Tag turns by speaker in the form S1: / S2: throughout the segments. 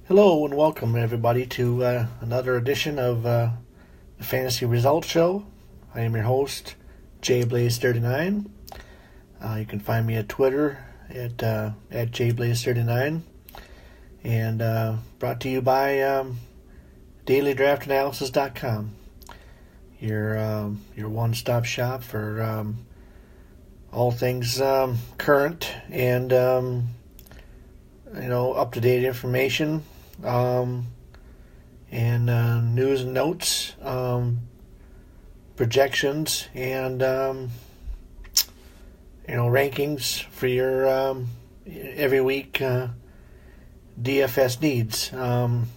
S1: Hello and welcome everybody to another edition of the Fantasy Results Show. I am your host, JBlaze39. You can find me at Twitter at JBlaze39, and brought to you by DailyDraftAnalysis.com, your one-stop shop for all things current and up-to-date information. And news and notes, projections, and rankings for your every week DFS needs, and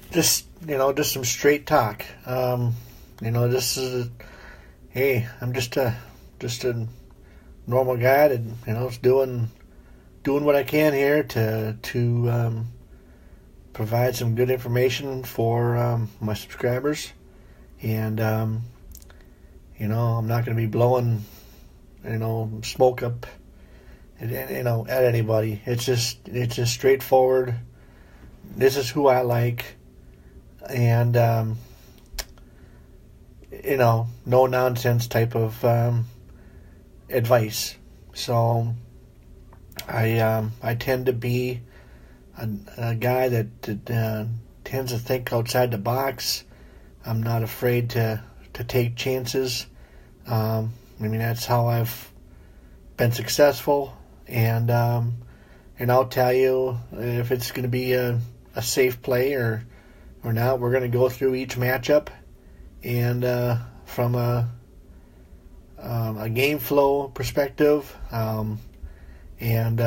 S1: just some straight talk. This is I'm just a normal guy that is doing what I can here to provide some good information for my subscribers, and I'm not going to be blowing smoke up at anybody. It's just straightforward. This is who I like, and no nonsense type of advice. So I tend to be a guy that tends to think outside the box. I'm not afraid to take chances. That's how I've been successful, and I'll tell you if it's going to be a safe play or not. We're going to go through each matchup, and from a game flow perspective, and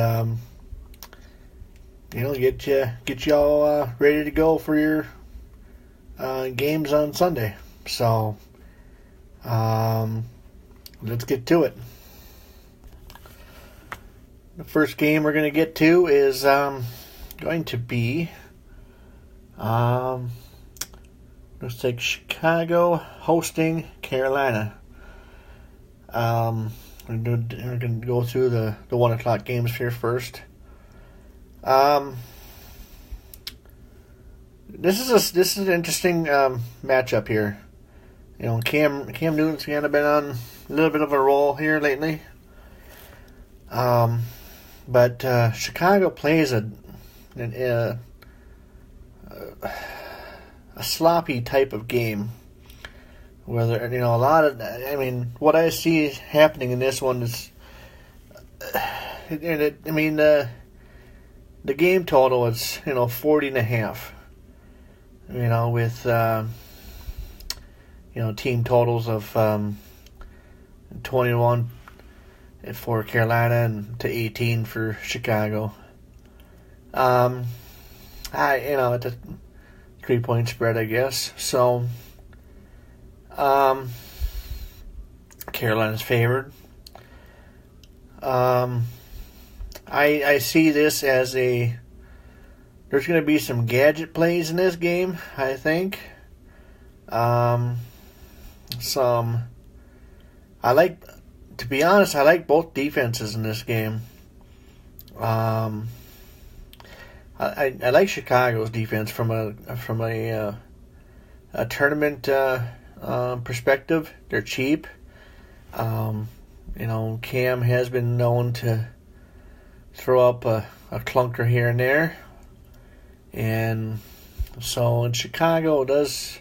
S1: get you all ready to go for your games on Sunday. So let's get to it. The first game we're going to get to is going to be looks like Chicago hosting Carolina. We're going to go through the 1 o'clock games here first. This is an interesting matchup here. Cam Newton's kind of been on a little bit of a roll here lately. But Chicago plays a sloppy type of game. Whether a lot of, what I see happening in this one is, the game total is 40.5. With team totals of 21 for Carolina and to 18 for Chicago. It's a 3-point spread, I guess. So Carolina's favored. I see this as there's going to be some gadget plays in this game, I think. To be honest, I like both defenses in this game. I like Chicago's defense from a tournament perspective. They're cheap. Cam has been known to throw up a clunker here and there, and so in Chicago does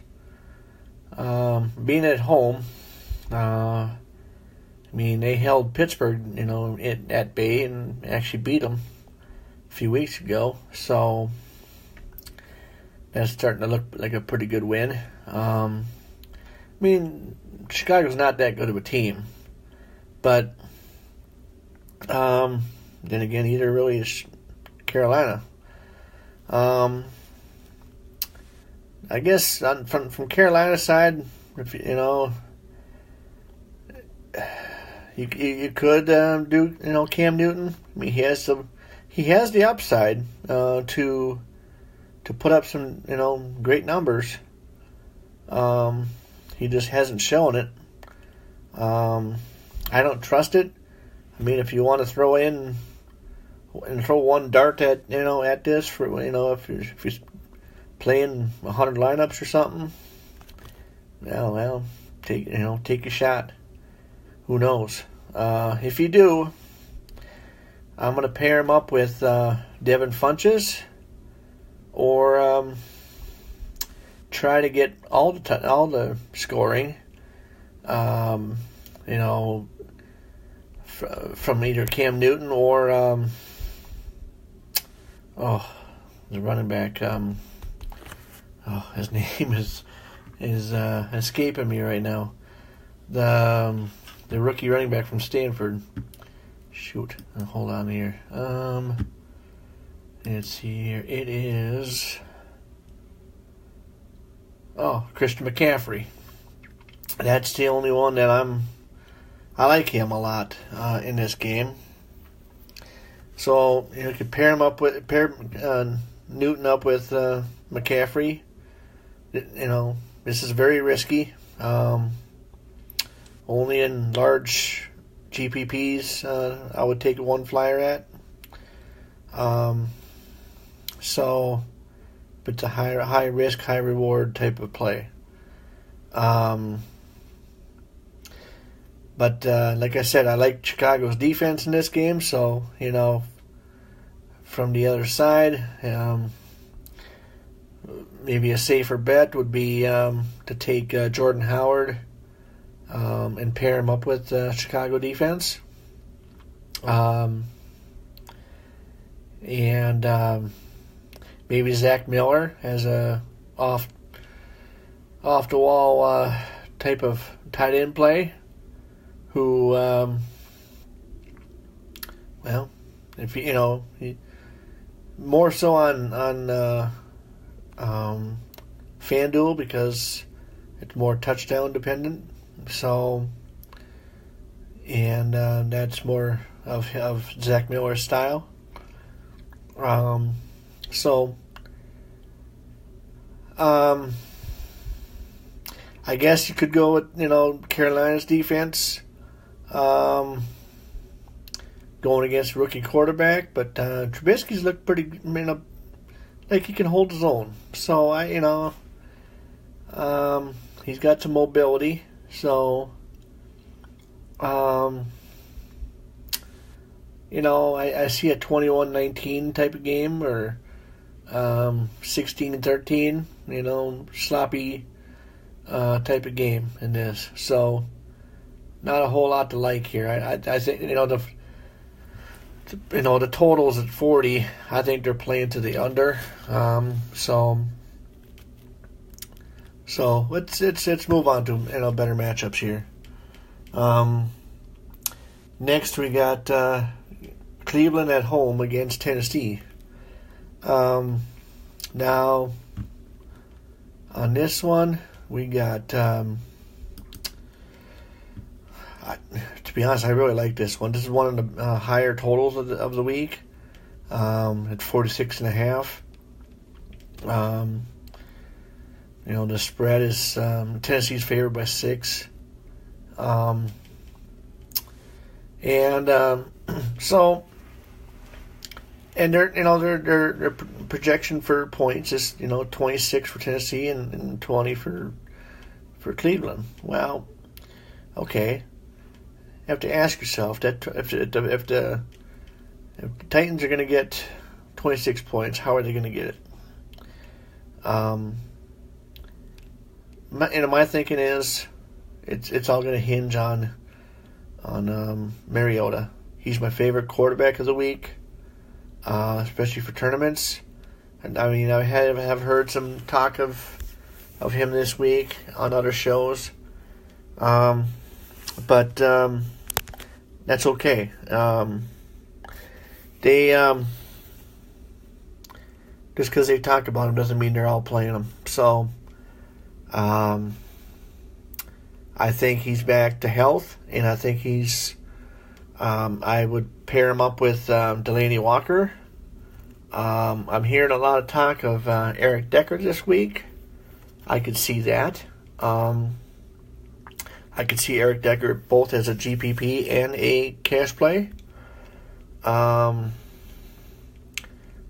S1: being at home. They held Pittsburgh, at bay and actually beat them a few weeks ago. So that's starting to look like a pretty good win. Chicago's not that good of a team, but then again, either really is Carolina. I guess from Carolina's side, if you could do Cam Newton. He has the upside to put up some great numbers. He just hasn't shown it. I don't trust it. If you want to throw in and throw one dart at this for if you're playing 100 lineups or something. Well, take a shot. Who knows? If you do, I'm gonna pair him up with Devin Funchess, or try to get all the scoring. From either Cam Newton or the running back. His name is escaping me right now. The rookie running back from Stanford. Shoot, hold on here. Let's see here. It is Christian McCaffrey. That's the only one that I like him a lot in this game. So you could pair Newton up with McCaffrey. This is very risky. Only in large GPPs I would take one flyer at. But it's a high risk, high reward type of play. But like I said, I like Chicago's defense in this game. So from the other side, maybe a safer bet would be to take Jordan Howard and pair him up with Chicago defense. Maybe Zach Miller as a off the wall type of tight end play. Who, if he more so on FanDuel because it's more touchdown dependent. So, and that's more of Zach Miller's style. I guess you could go with Carolina's defense. Going against rookie quarterback, but Trubisky's looked pretty, like he can hold his own. So he's got some mobility. So I see a 21-19 type of game, or 16-13. Sloppy type of game in this. So. Not a whole lot to like here. I think the total's at 40. I think they're playing to the under. So let's move on to better matchups here. Next we got Cleveland at home against Tennessee. Now on this one we got. To be honest, I really like this one. This is one of the higher totals of the week. At 46.5. The spread is Tennessee's favored by 6. Their projection for points is 26 for Tennessee and 20 for Cleveland. Well, okay. You have to ask yourself that if the Titans are going to get 26 points, how are they going to get it? My thinking is it's all going to hinge on Mariota. He's my favorite quarterback of the week, especially for tournaments. And I have heard some talk of him this week on other shows. But that's okay. They just because they talk about him doesn't mean they're all playing him. So, I think he's back to health, and I think he's. I would pair him up with Delaney Walker. I'm hearing a lot of talk of Eric Decker this week. I could see that. I could see Eric Decker both as a GPP and a cash play.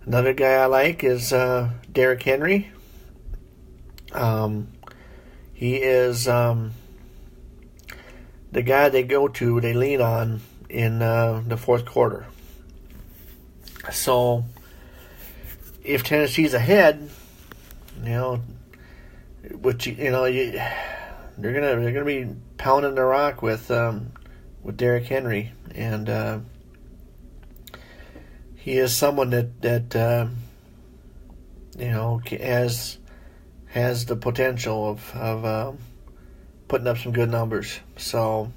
S1: Another guy I like is Derrick Henry. He is the guy they lean on in the fourth quarter. So if Tennessee's ahead, they're gonna be pounding the rock with Derrick Henry, and he is someone that has the potential of putting up some good numbers. So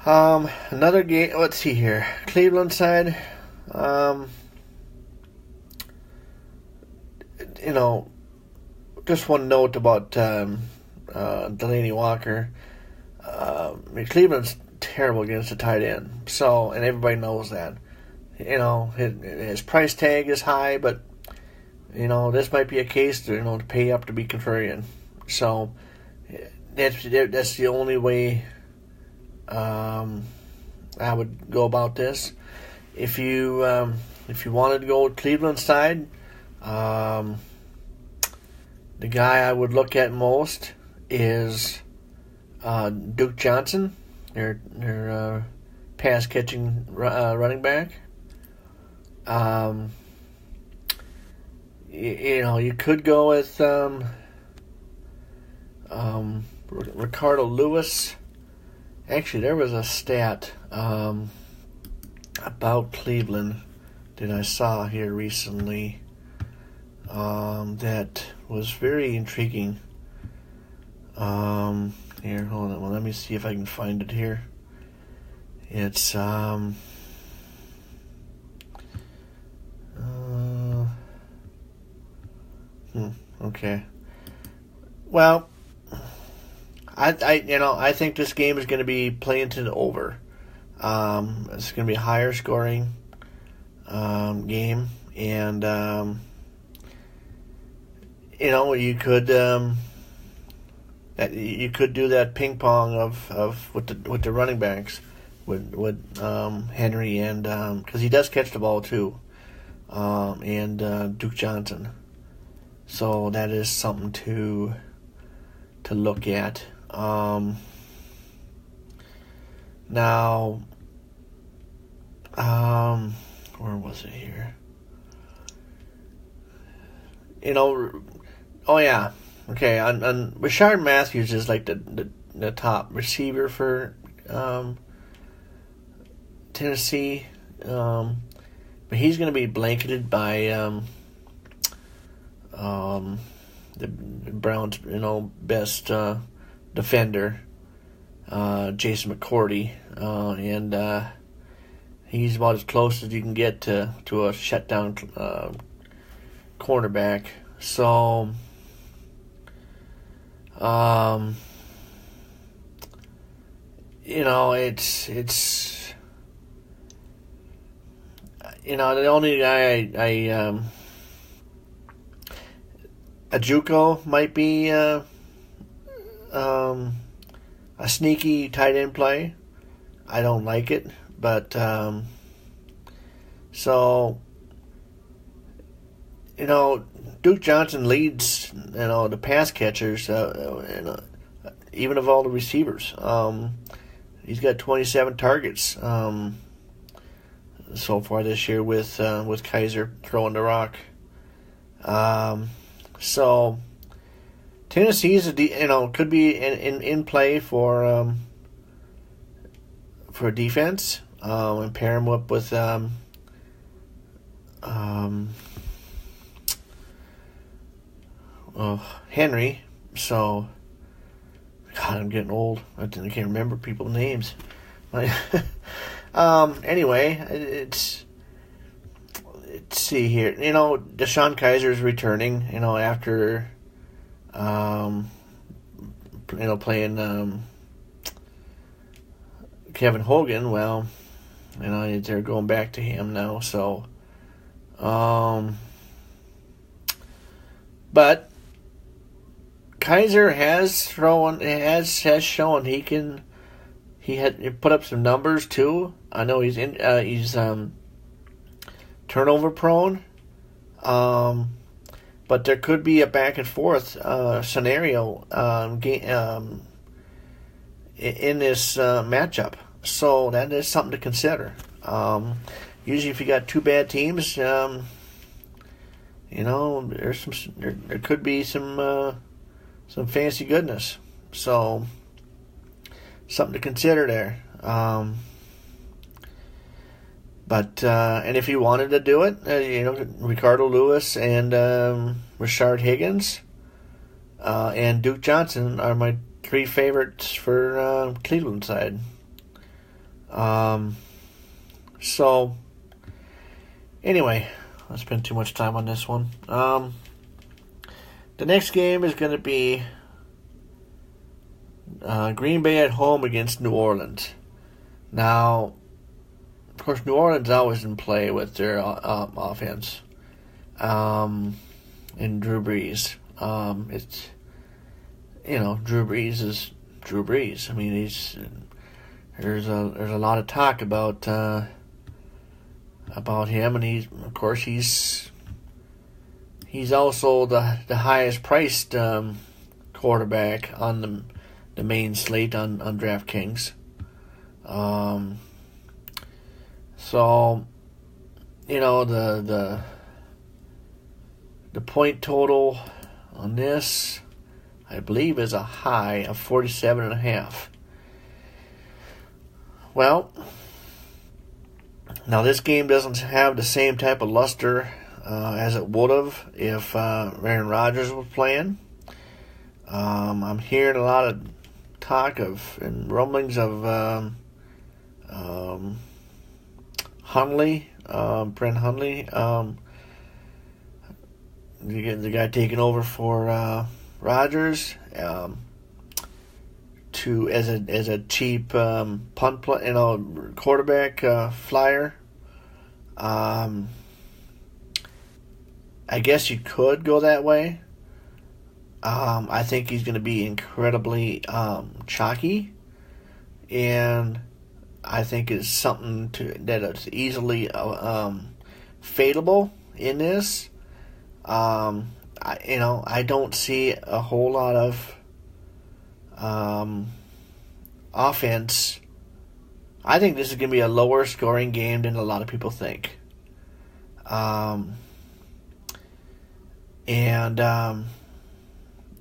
S1: another game. Let's see here, Cleveland side. Just one note about Delaney Walker. Cleveland's terrible against the tight end. So, and everybody knows that. His price tag is high, but this might be a case to pay up to be contrarian. So that's the only way I would go about this. If you wanted to go with Cleveland side, the guy I would look at most is Duke Johnson, their pass catching running back. You could go with Ricardo Lewis. Actually, there was a stat about Cleveland that I saw here recently that was very intriguing. Here, hold on. Well, let me see if I can find it here. It's okay. Well, I think this game is going to be playing to the over. It's going to be a higher scoring game, and you could do that ping pong of with the running backs with Henry and because he does catch the ball too, and Duke Johnson. So that is something to look at. Now, where was it here? Oh yeah, okay. On Rashard Matthews is like the top receiver for Tennessee, but he's going to be blanketed by the Browns, best defender, Jason McCourty, and he's about as close as you can get to a shutdown cornerback. So, it's the only guy Ajuko might be a sneaky tight end play. I don't like it, but Duke Johnson leads the pass catchers, even of all the receivers. He's got 27 targets so far this year with Kaiser throwing the rock. So Tennessee's could be in play for defense, and pair him up with Henry. So God, I'm getting old. I can't remember people's names. Anyway, let's see here. DeShone Kaiser's returning. After playing Kevin Hogan. Well, they're going back to him now. So, but Kaiser has shown he had put up some numbers too. I know he's turnover prone. But there could be a back and forth scenario in this matchup. So that is something to consider. Usually, if you got two bad teams, there could be some fancy goodness. So something to consider there. And if you wanted to do it, Ricardo Lewis and Rashard Higgins and Duke Johnson are my three favorites for Cleveland side. So anyway, I spent too much time on this one. The next game is going to be Green Bay at home against New Orleans. Now, of course, New Orleans always in play with their offense, and Drew Brees. It's Drew Brees is Drew Brees. I mean, there's a lot of talk about him, and he's also the highest priced quarterback on the main slate on DraftKings. So, the point total on this, I believe, is a high of 47.5. Well, now this game doesn't have the same type of luster as it would have if Aaron Rodgers was playing. I'm hearing a lot of talk and rumblings of Hundley, Brent Hundley, the guy taking over for Rodgers, as a cheap punt quarterback flyer. I guess you could go that way. I think he's going to be incredibly chalky, and I think it's something that is easily fadeable in this. I don't see a whole lot of offense. I think this is going to be a lower scoring game than a lot of people think.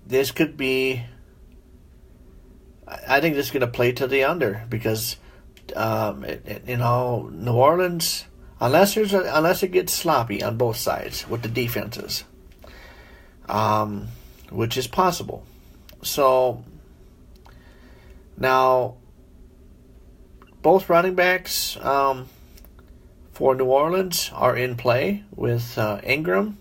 S1: This could be. I think this is going to play to the under because, New Orleans, unless it gets sloppy on both sides with the defenses, which is possible. So now, both running backs for New Orleans are in play with Ingram.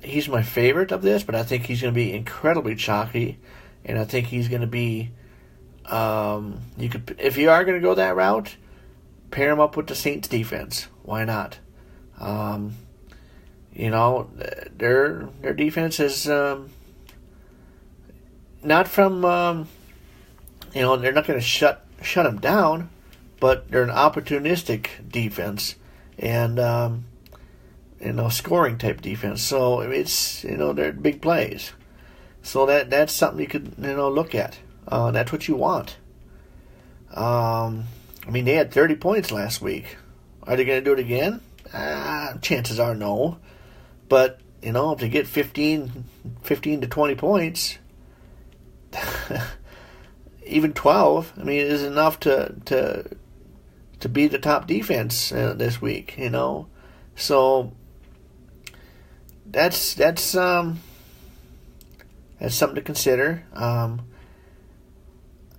S1: He's my favorite of this, but I think he's going to be incredibly chalky, and I think he's going to be. If you are going to go that route, pair him up with the Saints defense. Why not? Their defense is not from. They're not going to shut them down, but they're an opportunistic defense and scoring type defense. So it's they're big plays. So that's something you could look at. That's what you want. They had 30 points last week. Are they going to do it again? Chances are no. But, if they get 15 to 20 points, even 12, is enough to be the top defense this week, So that's something to consider.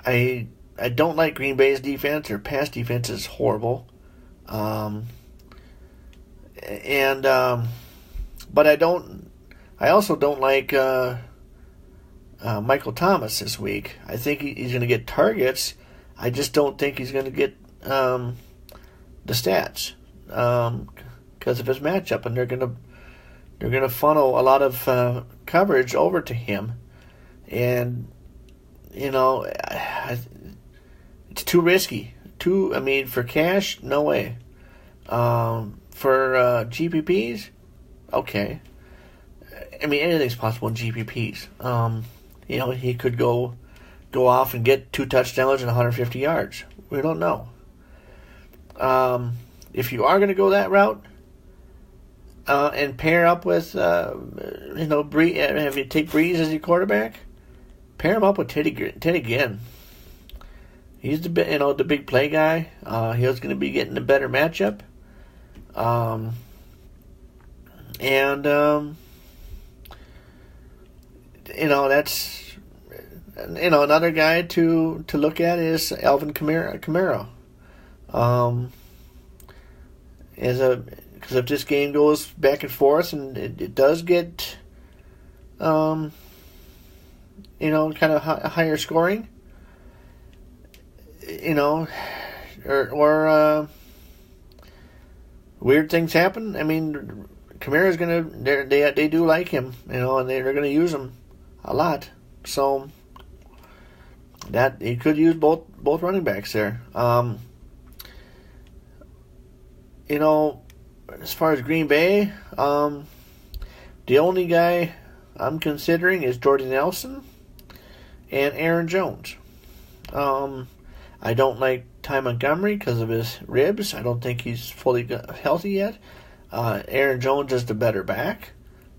S1: I don't like Green Bay's defense. Their pass defense is horrible. But I also don't like Michael Thomas this week. I think he's going to get targets. I just don't think he's going to get the stats because of his matchup, and they're going to funnel a lot of coverage over to him, and it's too risky. For cash, no way. for GPPs, okay. I mean, anything's possible in GPPs. He could go off and get 2 touchdowns and 150 yards. We don't know. If you are going to go that route and pair up with, Brees, if you take Brees as your quarterback, pair him up with Teddy Ginn. He's the big play guy. He's going to be getting a better matchup. That's another guy to look at is Alvin Kamara. Because if this game goes back and forth and it does get kind of higher scoring, or weird things happen. I mean, Kamara's they do like him, and they're gonna use him a lot. So that he could use both running backs there. As far as Green Bay, the only guy I'm considering is Jordan Nelson and Aaron Jones. I don't like Ty Montgomery because of his ribs. I don't think he's fully healthy yet. Aaron Jones is the better back,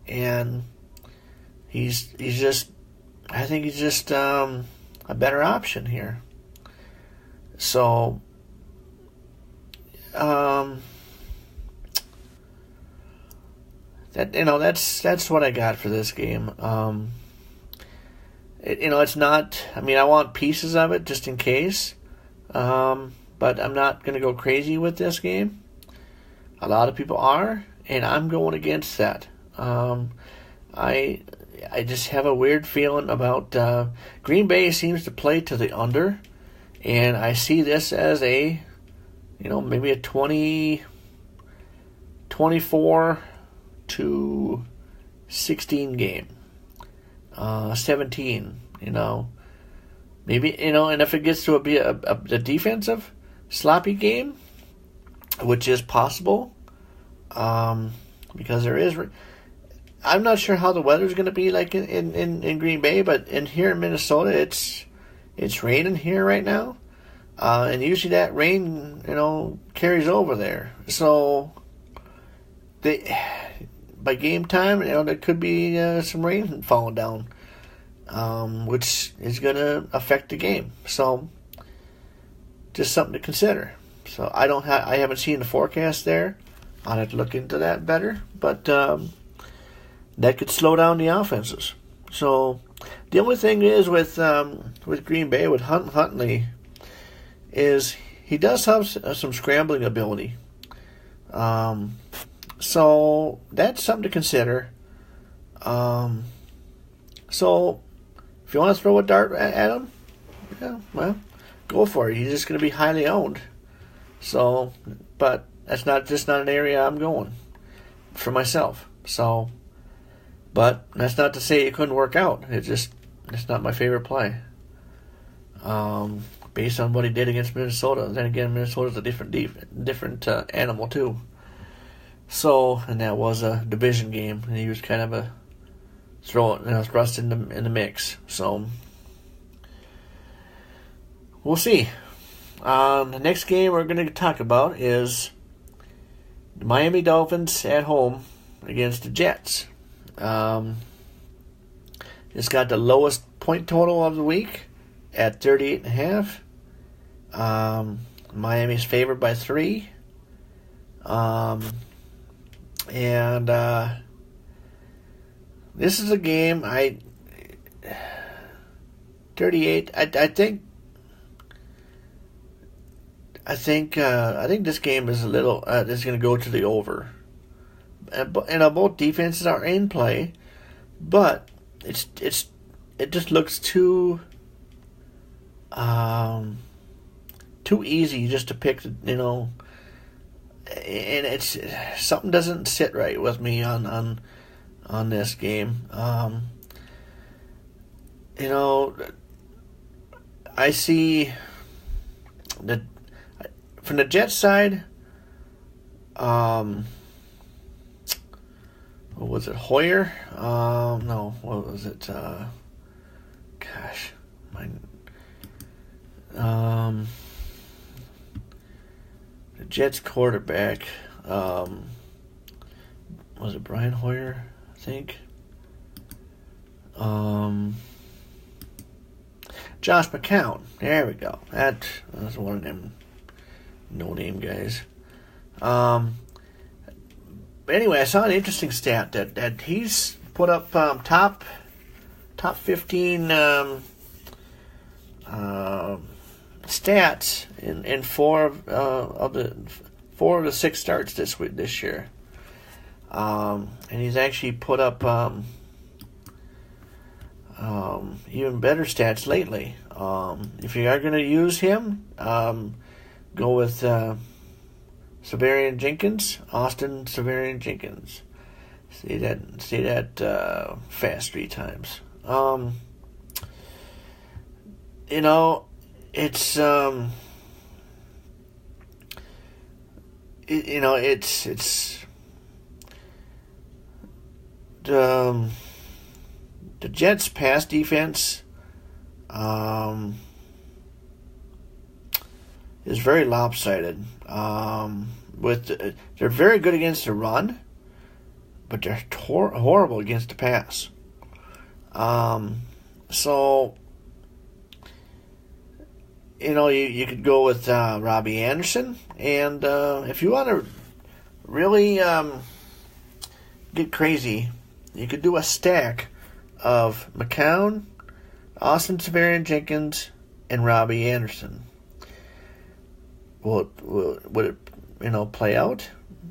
S1: and he's just a better option here. So, that's what I got for this game. It's not. I mean, I want pieces of it just in case. But I'm not going to go crazy with this game. A lot of people are, and I'm going against that. I just have a weird feeling about Green Bay seems to play to the under, and I see this as a, maybe a 24-16 game, 17. Maybe, and if it gets to be a defensive sloppy game, which is possible, because there is. I'm not sure how the weather's going to be like in Green Bay, but here in Minnesota, it's raining here right now, and usually that rain, carries over there. So, by game time, there could be some rain falling down, which is going to affect the game. So, just something to consider. So I haven't seen the forecast there. I'll have to look into that better, but that could slow down the offenses. So the only thing is with Green Bay, with Huntley, is he does have some scrambling ability. So that's something to consider. So if you want to throw a dart at him, yeah, well, go for it. He's just going to be highly owned. So, but that's not an area I'm going for myself. So, but that's not to say it couldn't work out. It's not my favorite play. Based on what he did against Minnesota. Then again, Minnesota's a different animal too. So, and that was a division game, and he was kind of thrust in the mix. So, we'll see. The next game we're going to talk about is the Miami Dolphins at home against the Jets. It's got the lowest point total of the week at 38.5. Miami's favored by 3. And this is a game 38. I think this game is a little is going to go to the over, and both defenses are in play, but it just looks too easy just to pick, and it's something doesn't sit right with me on this game. I see that. From the Jets side, What was it, Hoyer? No, what was it? Gosh, my the Jets quarterback. Was it Brian Hoyer? I think. Josh McCown. There we go. That's one of them no-name guys. But anyway, I saw an interesting stat that he's put up top 15 stats in four of the 6 starts this year. And he's actually put up even better stats lately. If you are going to use him, go with Severian Jenkins, Austin Severian Jenkins. Say that fast 3 times. It's the Jets' pass defense is very lopsided. They're very good against the run, but they're horrible against the pass. So you could go with Robbie Anderson, and if you want to really get crazy, you could do a stack of McCown, Austin Severian Jenkins, and Robbie Anderson. Would it play out?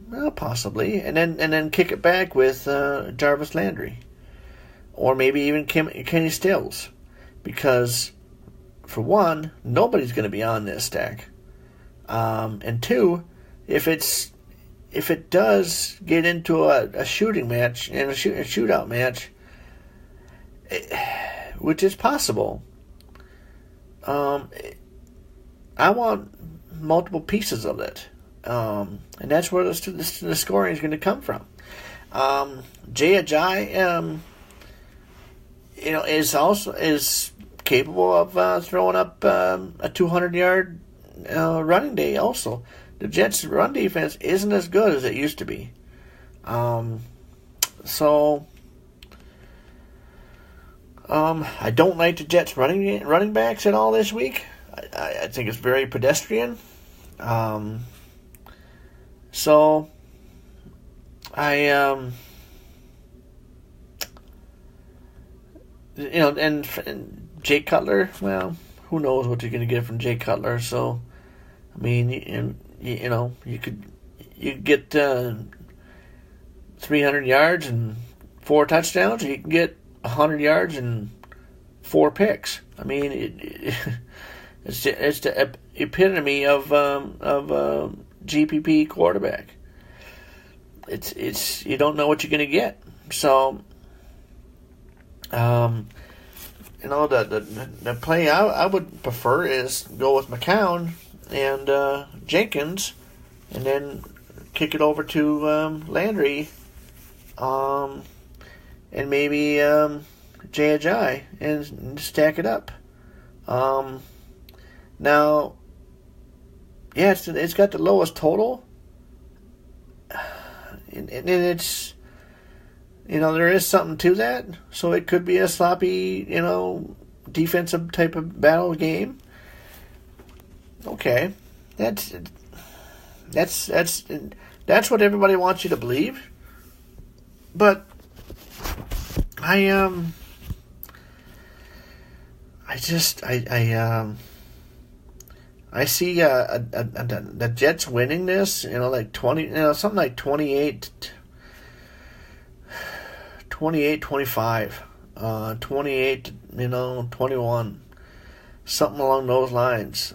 S1: Well, possibly, and then kick it back with Jarvis Landry, or maybe even Kenny Stills, because for one, nobody's going to be on this stack, and two, if it does get into a shooting match and a shootout match, which is possible, I want multiple pieces of it, and that's where the scoring is going to come from. Jay Ajayi, is capable of throwing up a 200-yard running day. Also, the Jets' run defense isn't as good as it used to be. I don't like the Jets' running backs at all this week. I think it's very pedestrian. And Jay Cutler, well, who knows what you're going to get from Jay Cutler. So, I mean, you could get 300 yards and 4 touchdowns, or you can get 100 yards and 4 picks. I mean, it's the epitome of GPP quarterback. It's you don't know what you're going to get. So, the play I would prefer is go with McCown and Jenkins, and then kick it over to Landry, and maybe Jay Ajayi, and stack it up. Now, yeah, it's got the lowest total, and it's, there is something to that. So it could be a sloppy, defensive type of battle game. Okay, that's what everybody wants you to believe. But I see the Jets winning this, like 20, something like 28, 25, 28, 21, something along those lines.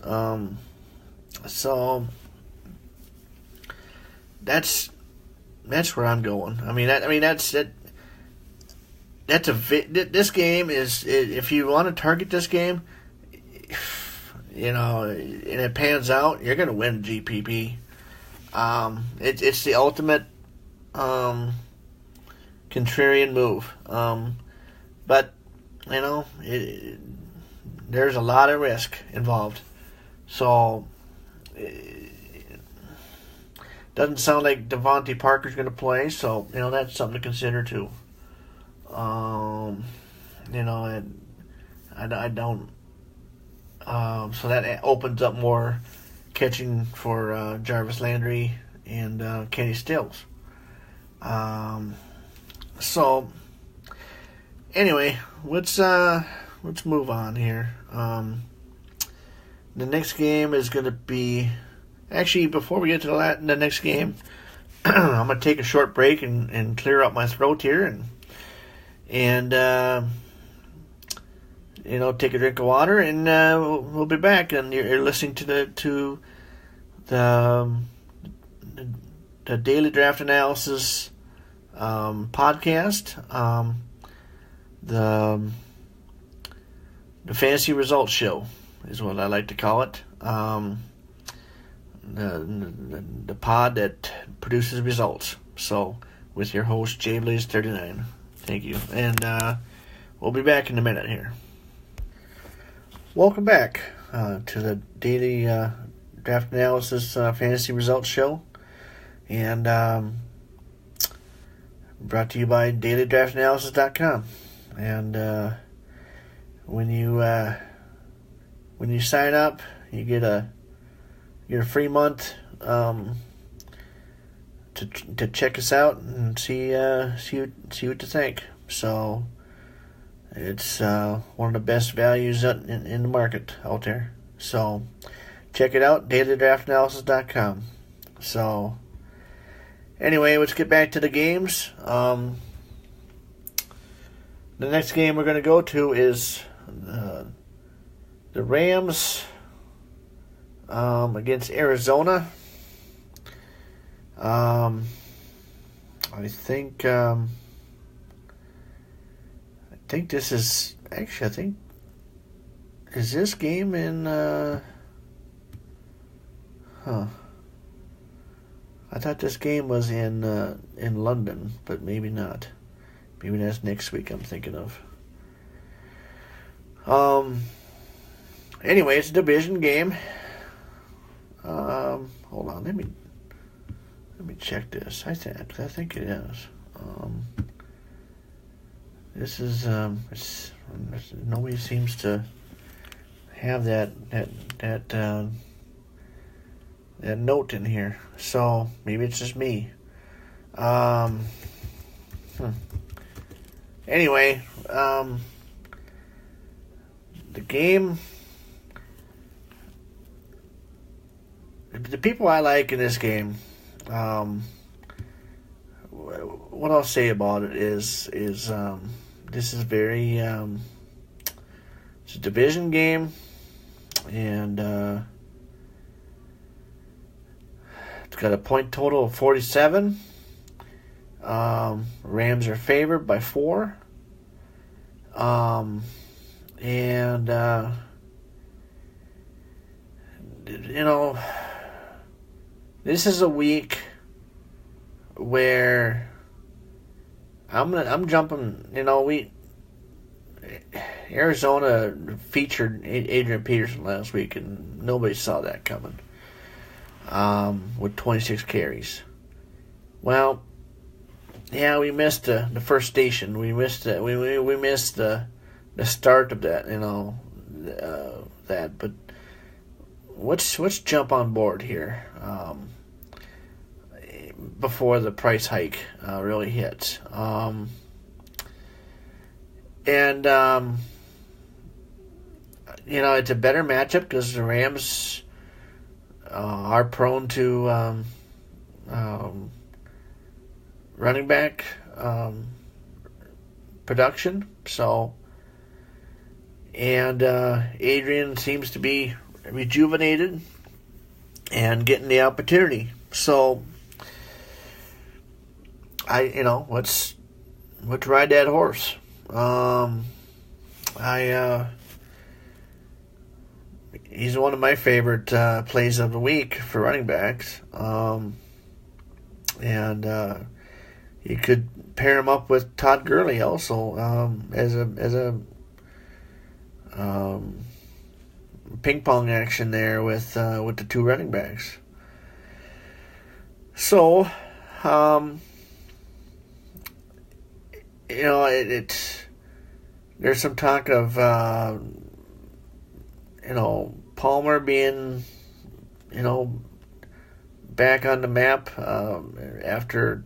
S1: So that's where I'm going. That's it. This game is, if you want to target this game, and it pans out, you're going to win GPP. It's the ultimate contrarian move. But there's a lot of risk involved. So it doesn't sound like Devontae Parker's going to play. So that's something to consider too. I don't. So that opens up more catching for Jarvis Landry and Kenny Stills. So anyway, let's move on here. The next game is going to be, actually, before we get to the next game, I'm going to take a short break and clear up my throat here and take a drink of water, and we'll be back. And you're listening to the Daily Draft Analysis podcast, the Fantasy Results Show is what I like to call it. The pod that produces results. So, with your host, JBlaze39. Thank you. And we'll be back in a minute here. Welcome back to the Daily Draft Analysis Fantasy Results Show. And brought to you by DailyDraftAnalysis.com. And when you sign up, you get a free month to check us out and see what you think. So it's one of the best values in the market out there. So check it out, DailyDraftAnalysis.com. So anyway, let's get back to the games. The next game we're going to go to is the Rams against Arizona. I think this is actually. Is this game in? I thought this game was in London, but maybe not. Maybe that's next week. I'm thinking of. Anyway, it's a division game. Hold on, let me check this. I think it is. This is nobody seems to have that note in here, so maybe it's just me. Anyway, the game. The people I like in this game, what I'll say about it is this is very it's a division game, and it's got a point total of 47. Rams are favored by 4. And this is a week where I'm jumping. Arizona featured Adrian Peterson last week, and nobody saw that coming. With 26 carries. Well, yeah, we missed the first station. We missed it. We missed the start of that. That. But let's jump on board here. Before the price hike really hits. It's a better matchup because the Rams are prone to running back production. So, and Adrian seems to be rejuvenated and getting the opportunity. So, let's ride that horse. He's one of my favorite plays of the week for running backs. and you could pair him up with Todd Gurley also as a ping pong action there with the two running backs. So, there's some talk of Palmer being back on the map after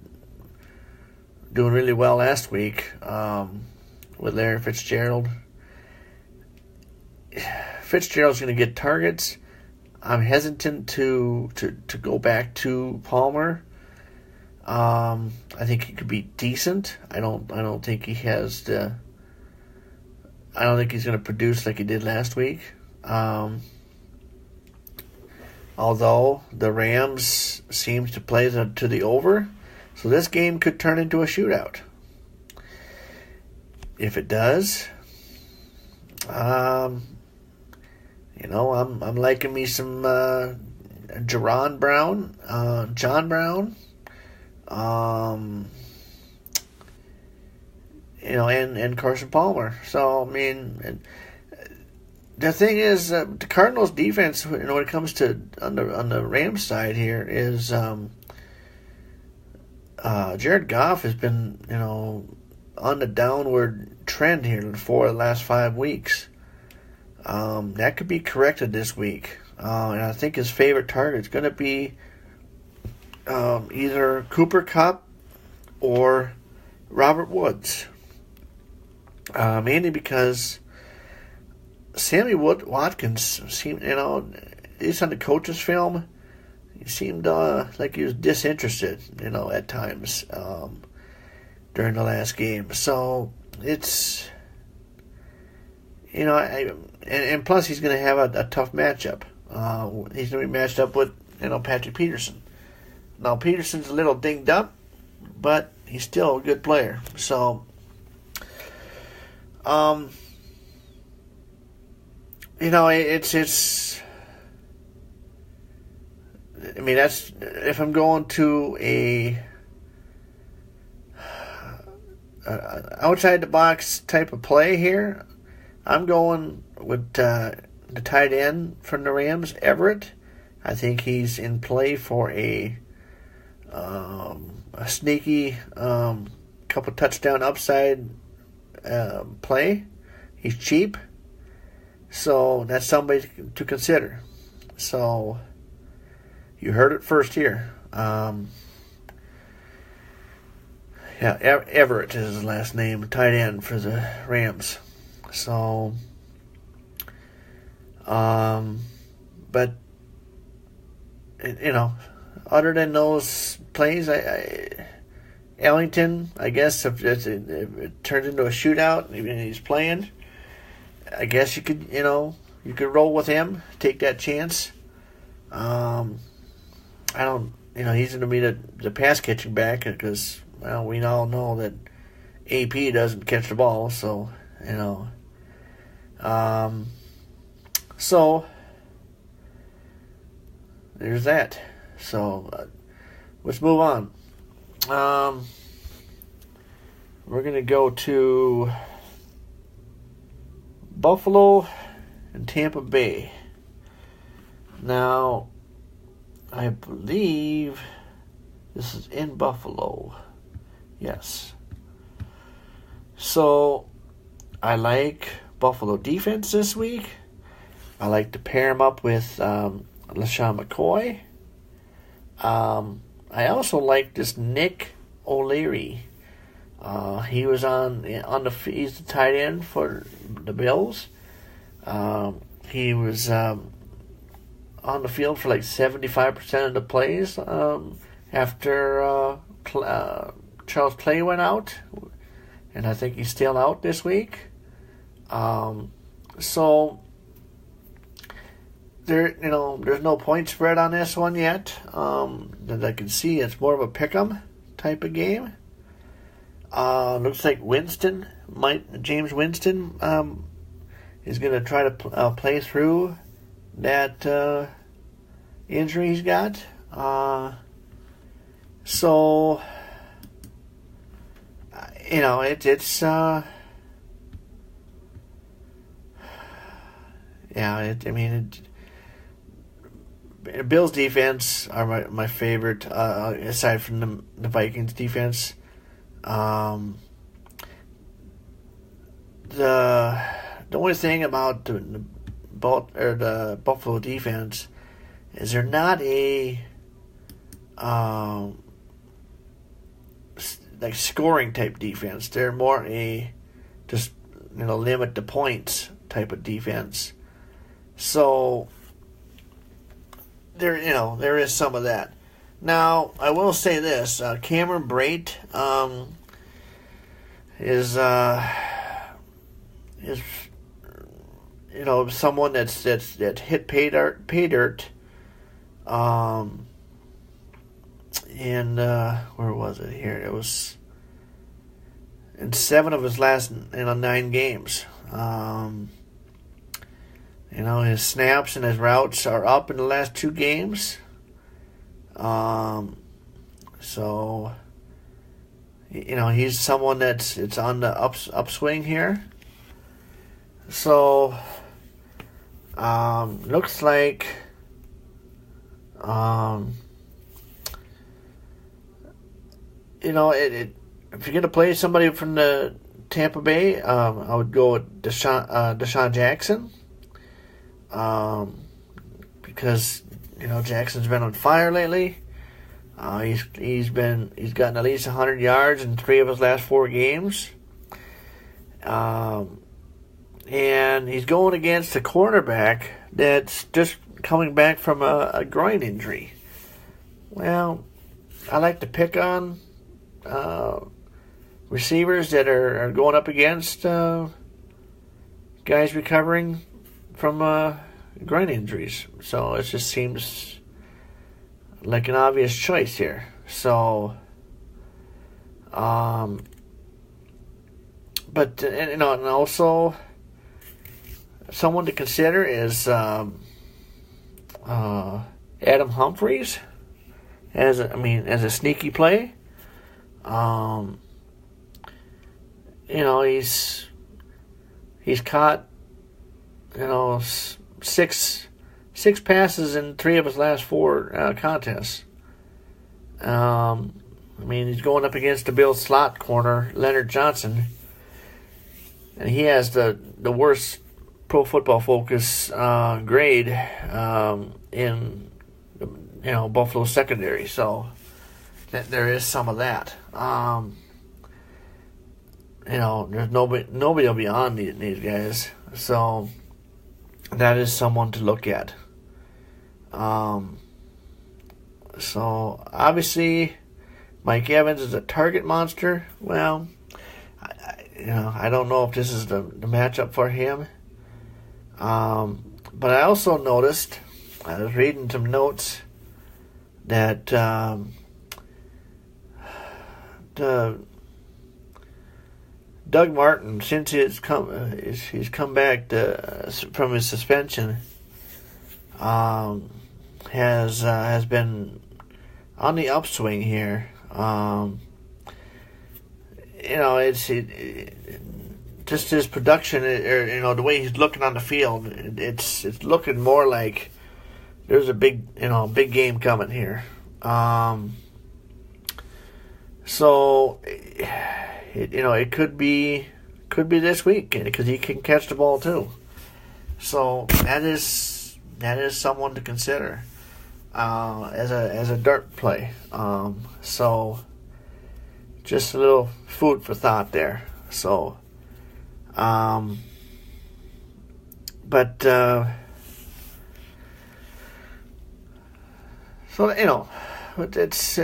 S1: doing really well last week with Larry Fitzgerald. Fitzgerald's going to get targets. I'm hesitant to go back to Palmer. I think he could be decent. I don't think he has the. I don't think he's going to produce like he did last week. Although the Rams seem to play to the over, so this game could turn into a shootout. If it does, I'm liking me some John Brown, and Carson Palmer. So I mean, the thing is, the Cardinals' defense, when it comes to on the Rams side here, is Jared Goff has been on the downward trend here for the last 5 weeks. That could be corrected this week, and I think his favorite target is going to be either Cooper Kupp or Robert Woods. Mainly because Sammy Watkins seemed, at least on the coach's film, he seemed like he was disinterested, at times during the last game. So it's, and plus he's going to have a tough matchup. He's going to be matched up with, Patrick Peterson. Now Peterson's a little dinged up, but he's still a good player. So, it's. I mean, that's if I'm going to a outside the box type of play here. I'm going with the tight end from the Rams, Everett. I think he's in play for a sneaky couple touchdown upside play. He's cheap, so that's somebody to consider. So you heard it first here. Everett is his last name, tight end for the Rams. So, but other than those plays, Ellington, I guess if it turns into a shootout, even if he's playing, I guess you could roll with him, take that chance. I don't, he's going to be the pass catching back because, we all know that AP doesn't catch the ball, so, so there's that. So let's move on. We're going to go to Buffalo and Tampa Bay. Now, I believe this is in Buffalo. Yes. So, I like Buffalo defense this week. I like to pair him up with LaShawn McCoy. I also like this Nick O'Leary. He was he's the tight end for the Bills. He was on the field for like 75% of the plays after Charles Clay went out, and I think he's still out this week. So there's no point spread on this one yet. That I can see, it's more of a pick'em type of game. Looks like James Winston is going to try to play through that injury he's got. So, it's Bills defense are my favorite, aside from the Vikings defense. The only thing about the Buffalo defense is they're not a like scoring type defense. They're more a just limit the points type of defense. So there is some of that. Now I will say this: Cameron Brate is someone that hit pay dirt. And where was it here? It was in 7 of his last 9 games. His snaps and his routes are up in the last 2 games. So he's someone it's on the upswing here. So looks like if you're gonna play somebody from the Tampa Bay, I would go with Deshaun Jackson, because Jackson's been on fire lately. He's gotten at least 100 yards in 3 of his last 4 games, and he's going against a cornerback that's just coming back from a groin injury. Well, I like to pick on receivers that are going up against guys recovering from groin injuries. So it just seems like an obvious choice here. So, but and also someone to consider is Adam Humphries as a sneaky play. He's caught six passes in 3 of his last 4 contests. He's going up against the Bills slot corner Leonard Johnson, and he has the worst Pro Football Focus grade in Buffalo secondary. So there is some of that. There's nobody will be on these guys. So that is someone to look at. So obviously Mike Evans is a target monster. Well, I don't know if this is the matchup for him. But I also noticed, I was reading some notes, that Doug Martin, since he's come back from his suspension, has been on the upswing here. Just his production, or the way he's looking on the field, it's looking more like there's a big game coming here. So it could be this week, because he can catch the ball too. So that is someone to consider as a dart play. So just a little food for thought there. So, but it's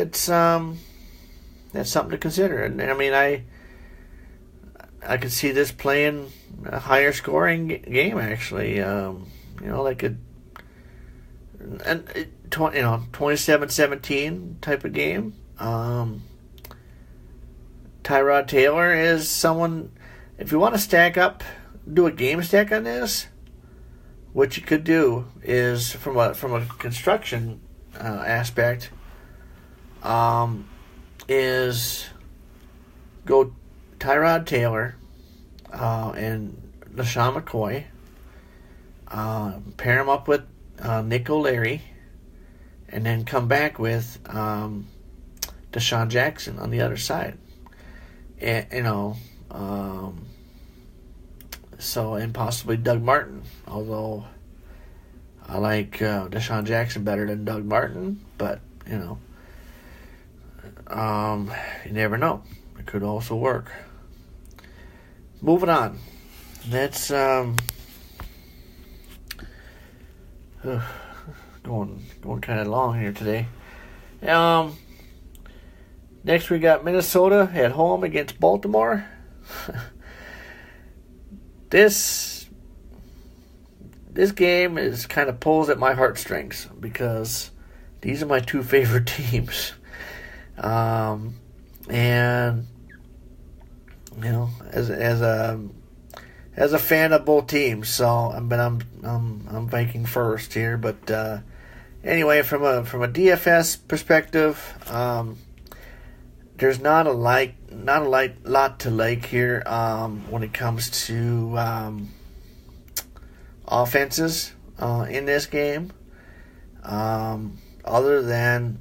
S1: that's something to consider. And I could see this playing a higher scoring game, actually. Like a 27-17 type of game. Tyrod Taylor is someone, if you want to do a game stack on this, what you could do is from a construction aspect, is go Tyrod Taylor and LaShawn McCoy. Pair him up with Nick O'Leary, and then come back with Deshaun Jackson on the other side. And, and possibly Doug Martin, although I like Deshaun Jackson better than Doug Martin, but, you never know. It could also work. Moving on. That's going kind of long here today. Next we got Minnesota at home against Baltimore. This game is kind of pulls at my heartstrings because these are my two favorite teams. And as a fan of both teams, so I'm Viking first here, but anyway, from a DFS perspective, there's not a lot to like here when it comes to offenses in this game, other than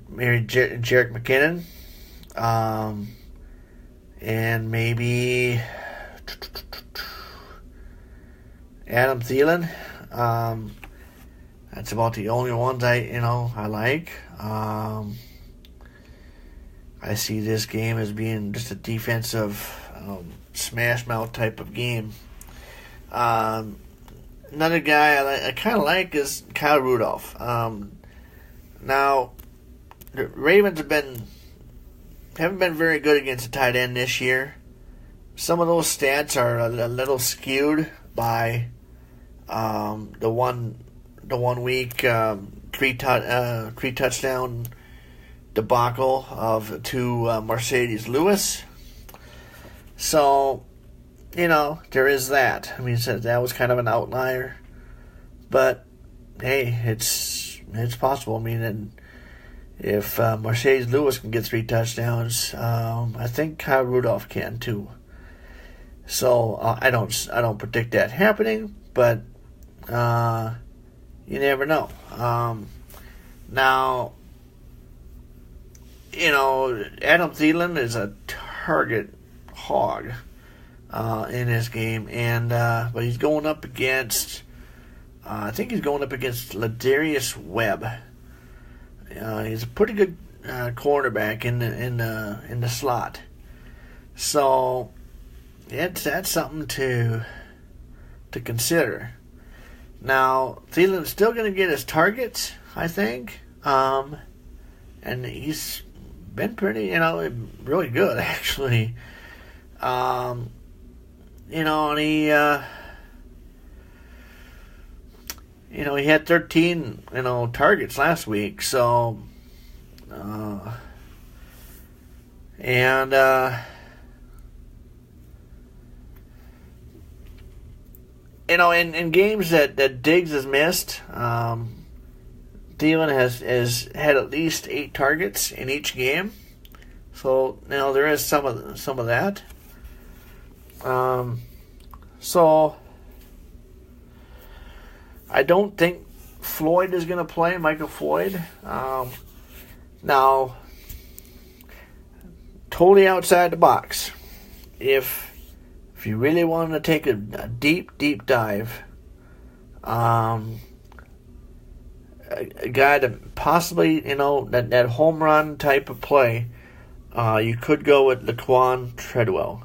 S1: maybe Jerick McKinnon, and maybe Adam Thielen. That's about the only ones I like. I see this game as being just a defensive smash mouth type of game. Another guy I kind of like is Kyle Rudolph. Now, the Ravens haven't been very good against the tight end this year. Some of those stats are a little skewed by the one week three touchdown debacle to Mercedes Lewis. So, there is that. I mean, that was kind of an outlier, but hey, it's possible. I mean, and if Mercedes Lewis can get 3 touchdowns, I think Kyle Rudolph can too. So I don't predict that happening, but you never know. Now, Adam Thielen is a target hog in this game, and but he's going up against Ladarius Webb. He's a pretty good cornerback in the slot, so that's something to consider. Now, Thielen's still going to get his targets, I think, and he's been pretty, really good actually. And he, he had 13, targets last week. So, in games that Diggs has missed, Thielen has had at least 8 targets in each game. So there is some of that. So I don't think Floyd is going to play, Michael Floyd. Now, totally outside the box. If you really want to take a deep dive, a guy that possibly, that home run type of play, you could go with Laquan Treadwell.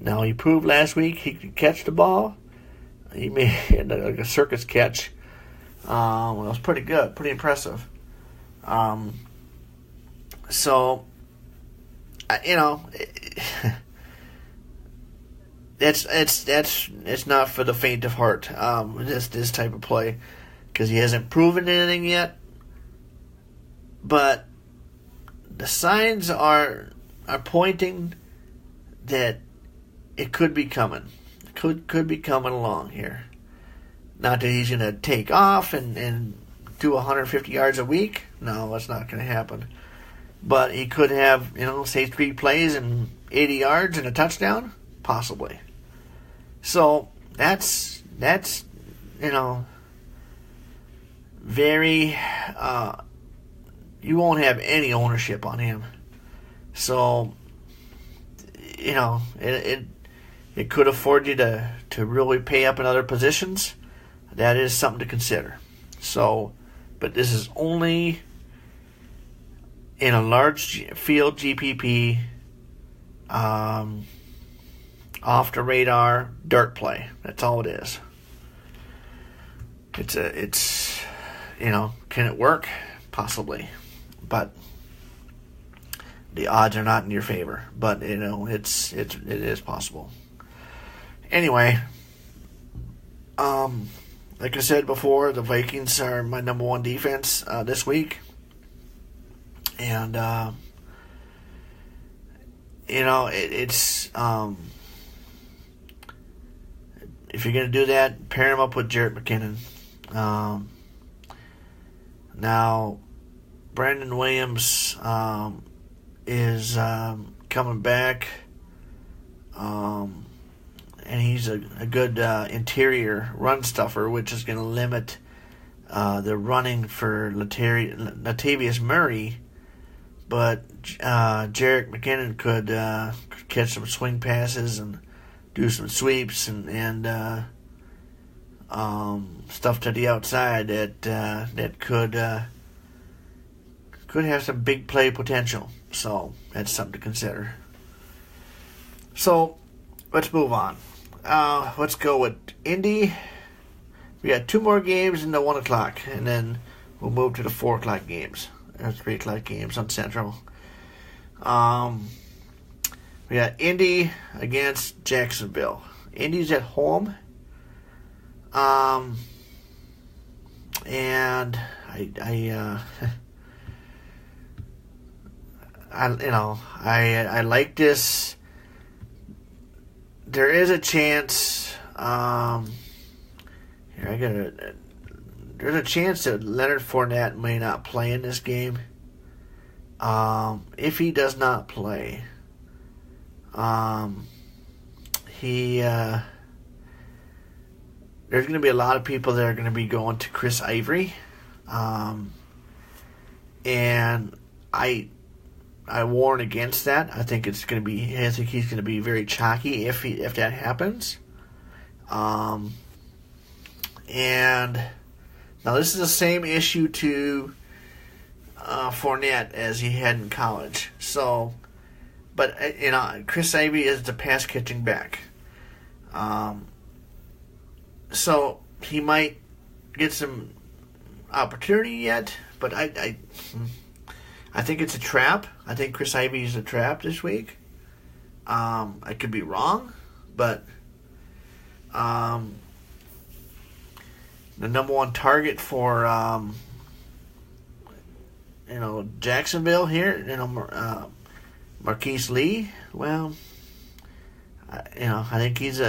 S1: Now, he proved last week he could catch the ball. He made a circus catch. It was pretty good, pretty impressive. So, it's not for the faint of heart. This type of play, because he hasn't proven anything yet. But the signs are pointing that it could be coming. Could be coming along here. Not that he's going to take off and do 150 yards a week? No, that's not going to happen. But he could have, say 3 plays and 80 yards and a touchdown? Possibly. So that's very, you won't have any ownership on him. So, it could afford you to really pay up in other positions. That is something to consider. So, but this is only in a large field GPP, off the radar dirt play. That's all it is. It's can it work? Possibly, but the odds are not in your favor. But it is possible. Anyway, like I said before, the Vikings are my number 1 defense this week. And, it's if you're going to do that, pair him up with Jerick McKinnon. Now, Brandon Williams is coming back. And he's a good interior run stuffer, which is going to limit the running for Latavius Murray. But Jerick McKinnon could catch some swing passes and do some sweeps and stuff to the outside that could have some big play potential. So that's something to consider. So let's move on. Let's go with Indy. We got 2 more games in the 1 o'clock, and then we'll move to the 4 o'clock games. 3 o'clock games on Central. We got Indy against Jacksonville. Indy's at home. And I like this. There is a chance. There's a chance that Leonard Fournette may not play in this game. If he does not play, there's going to be a lot of people that are going to be going to Chris Ivory, and I warn against that. I think he's going to be very chalky if that happens. And now this is the same issue to Fournette as he had in college. So, but Chris Ivory is the pass catching back. So he might get some opportunity yet, but I think it's a trap. I think Chris Ivory is a trap this week. I could be wrong, but the number 1 target for Jacksonville here, Marquise Lee. Well, I think he's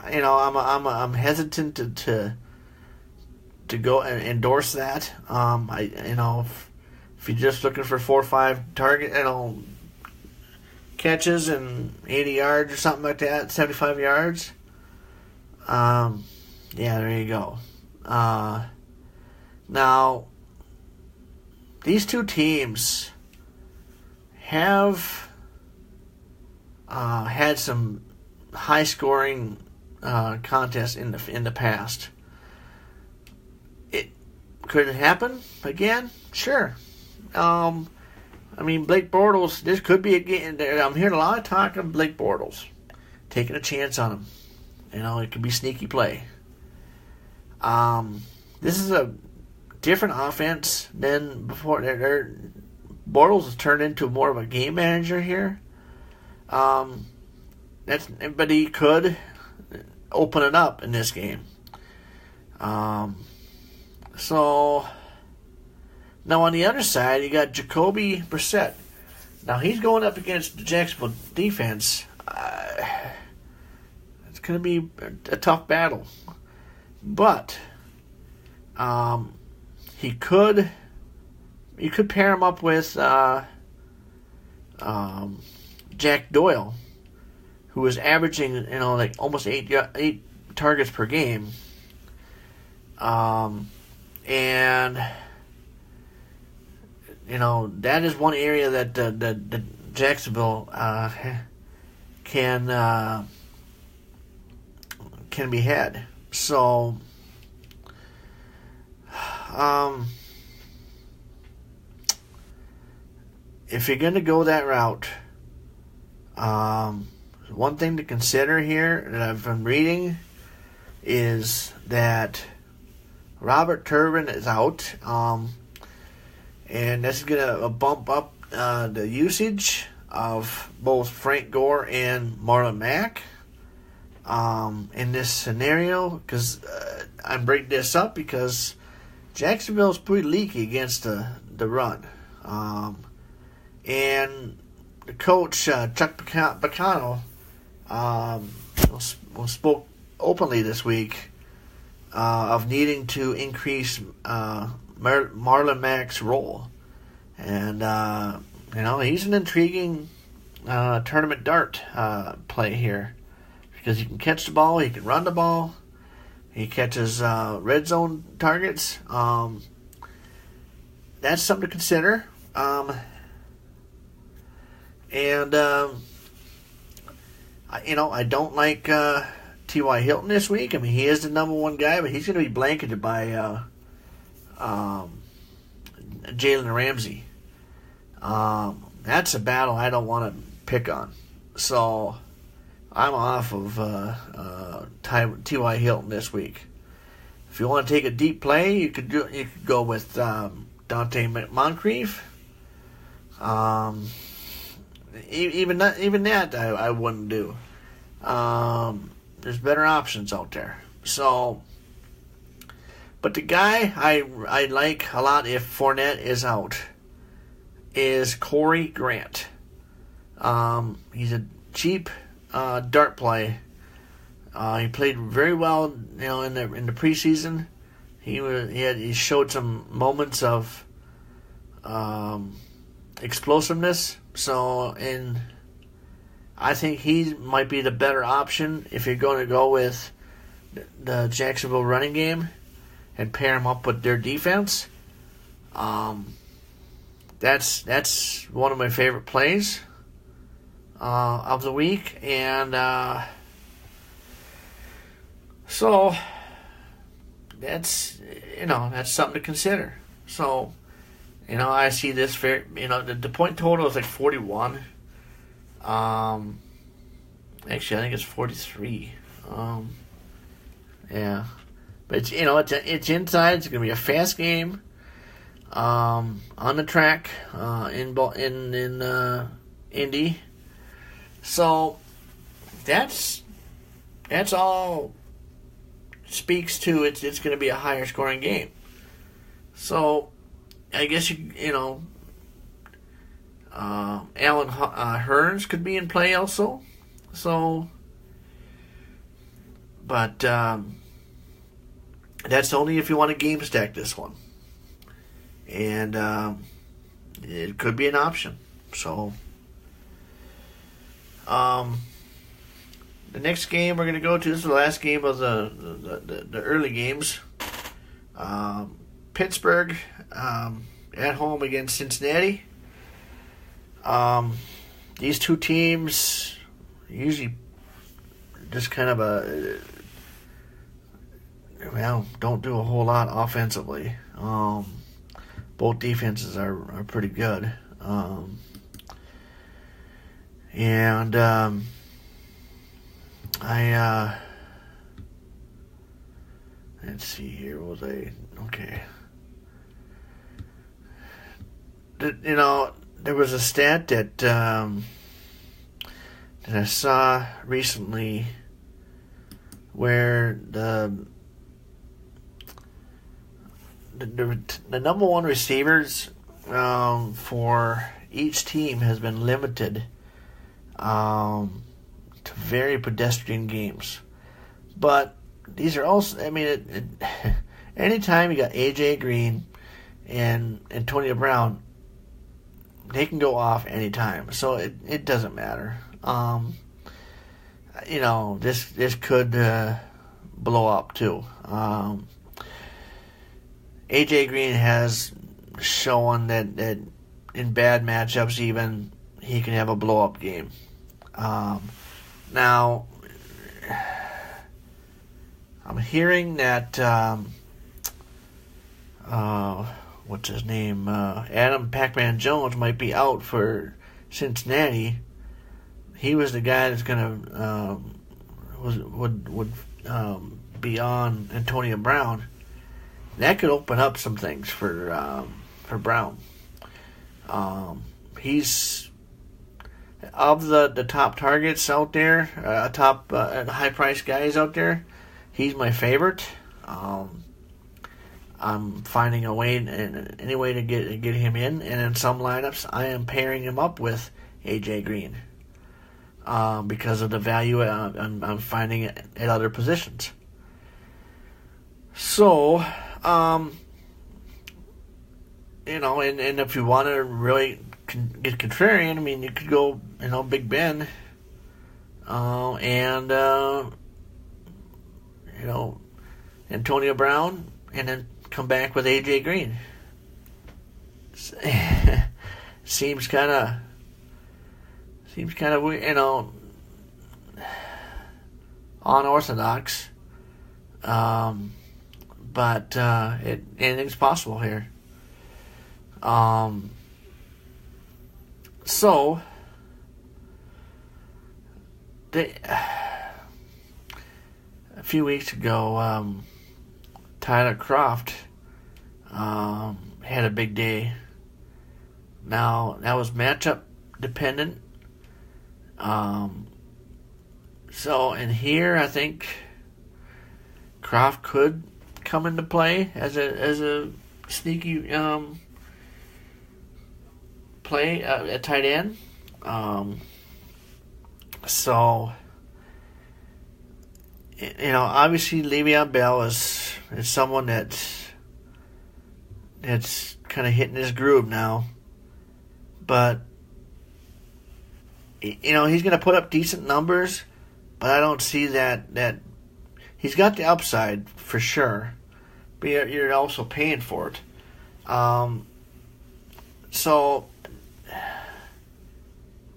S1: I'm hesitant to go and endorse that. If you're just looking for 4 or 5 target, catches and 80 yards or something like that, 75 yards. There you go. Now, these 2 teams have had some high-scoring contests in the past. Could it happen again? Sure. Blake Bortles. This could be a game. I'm hearing a lot of talk of Blake Bortles taking a chance on him. It could be sneaky play. This is a different offense than before. Bortles has turned into more of a game manager here. But he could open it up in this game. So now on the other side, you got Jacoby Brissett. Now he's going up against the Jacksonville defense. It's going to be a tough battle. But you could pair him up with Jack Doyle, who was averaging like almost eight targets per game, and that is one area that Jacksonville can be had. So, if you're going to go that route, one thing to consider here that I've been reading is that Robert Turbin is out, and that's going to bump up the usage of both Frank Gore and Marlon Mack in this scenario, because I'm breaking this up because Jacksonville's pretty leaky against the run. And the coach, Chuck Pagano, spoke openly this week of needing to increase Marlon Mack's role. And, he's an intriguing tournament dart play here, because he can catch the ball, he can run the ball, he catches red zone targets. That's something to consider. I don't like T.Y. Hilton this week. I mean, he is the number one guy, but he's going to be blanketed by Jalen Ramsey. That's a battle I don't want to pick on. So I'm off of T.Y. Hilton this week. If you want to take a deep play, you could go with Dante Moncrief. Even that I wouldn't do. There's better options out there. So, but the guy I like a lot if Fournette is out is Corey Grant. He's a cheap dart play. He played very well, in the preseason. He showed some moments of explosiveness. So, I think he might be the better option if you're going to go with the Jacksonville running game and pair him up with their defense. That's one of my favorite plays of the week, and so that's something to consider. So, I see this fair. The point total is like 41. Actually, I think it's 43. Yeah, but it's inside. It's gonna be a fast game. On the track. In Indy. So that's all speaks to it's going to be a higher scoring game. So I guess Alan Hearns could be in play also. So, but that's only if you want to game stack this one, and it could be an option. So, the next game we're going to go to, this is the last game of the early games. Pittsburgh at home against Cincinnati. These two teams usually just kind of don't do a whole lot offensively. Both defenses are pretty good. Let's see here. Okay? There was a stat that I saw recently where the number one receivers for each team has been limited to very pedestrian games. But these are also, I mean, anytime you got AJ Green and Antonio Brown, they can go off anytime. So it doesn't matter. This could blow up too. AJ Green has shown that in bad matchups even he can have a blow up game. Now I'm hearing that what's his name? Adam Pac-Man Jones might be out for Cincinnati. He was the guy that's gonna would be on Antonio Brown. That could open up some things for Brown. He's of the top targets out there, top high price guys out there. He's my favorite. I'm finding a way, any way to get him in, and in some lineups, I am pairing him up with AJ Green because of the value I'm finding at other positions. So, and if you want to really get contrarian, I mean, you could go, Big Ben, and Antonio Brown, and then come back with AJ Green. Seems kind of unorthodox, but anything's possible here. So a few weeks ago, Tyler Kroft had a big day. Now, that was matchup dependent. So in here, I think Kroft could come into play as a sneaky play at tight end. So obviously Le'Veon Bell is someone that's kind of hitting his groove now, but he's going to put up decent numbers, but I don't see that he's got the upside for sure, but you're also paying for it. So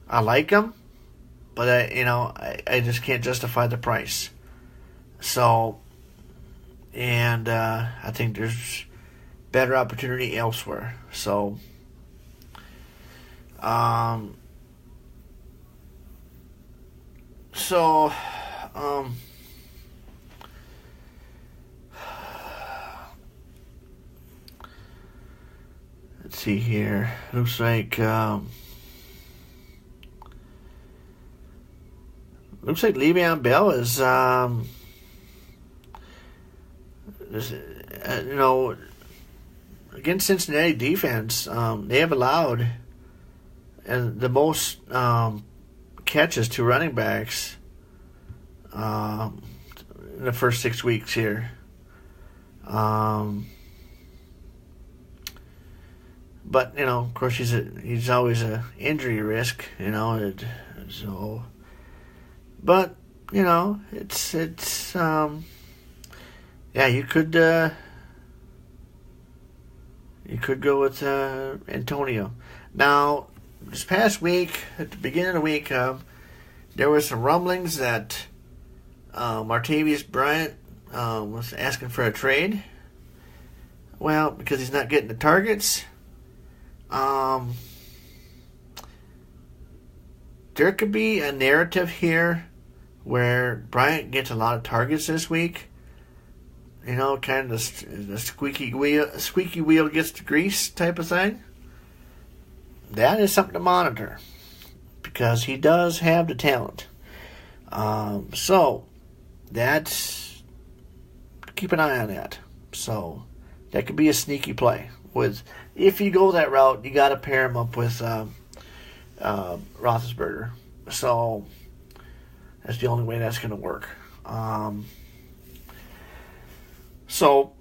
S1: I like him, but I just can't justify the price. So, and I think there's better opportunity elsewhere. So, let's see here. Looks like Le'Veon Bell is against Cincinnati defense. They have allowed the most catches to running backs in the first 6 weeks here. But of course, he's always a injury risk. So. But it's you could go with Antonio. Now, this past week, at the beginning of the week, there were some rumblings that Martavis Bryant was asking for a trade. Well, because he's not getting the targets. There could be a narrative here where Bryant gets a lot of targets this week. Kind of the squeaky wheel gets the grease type of thing. That is something to monitor because he does have the talent. So that's, keep an eye on that. So that could be a sneaky play. If you go that route, you got to pair him up with Roethlisberger. So that's the only way that's going to work. So,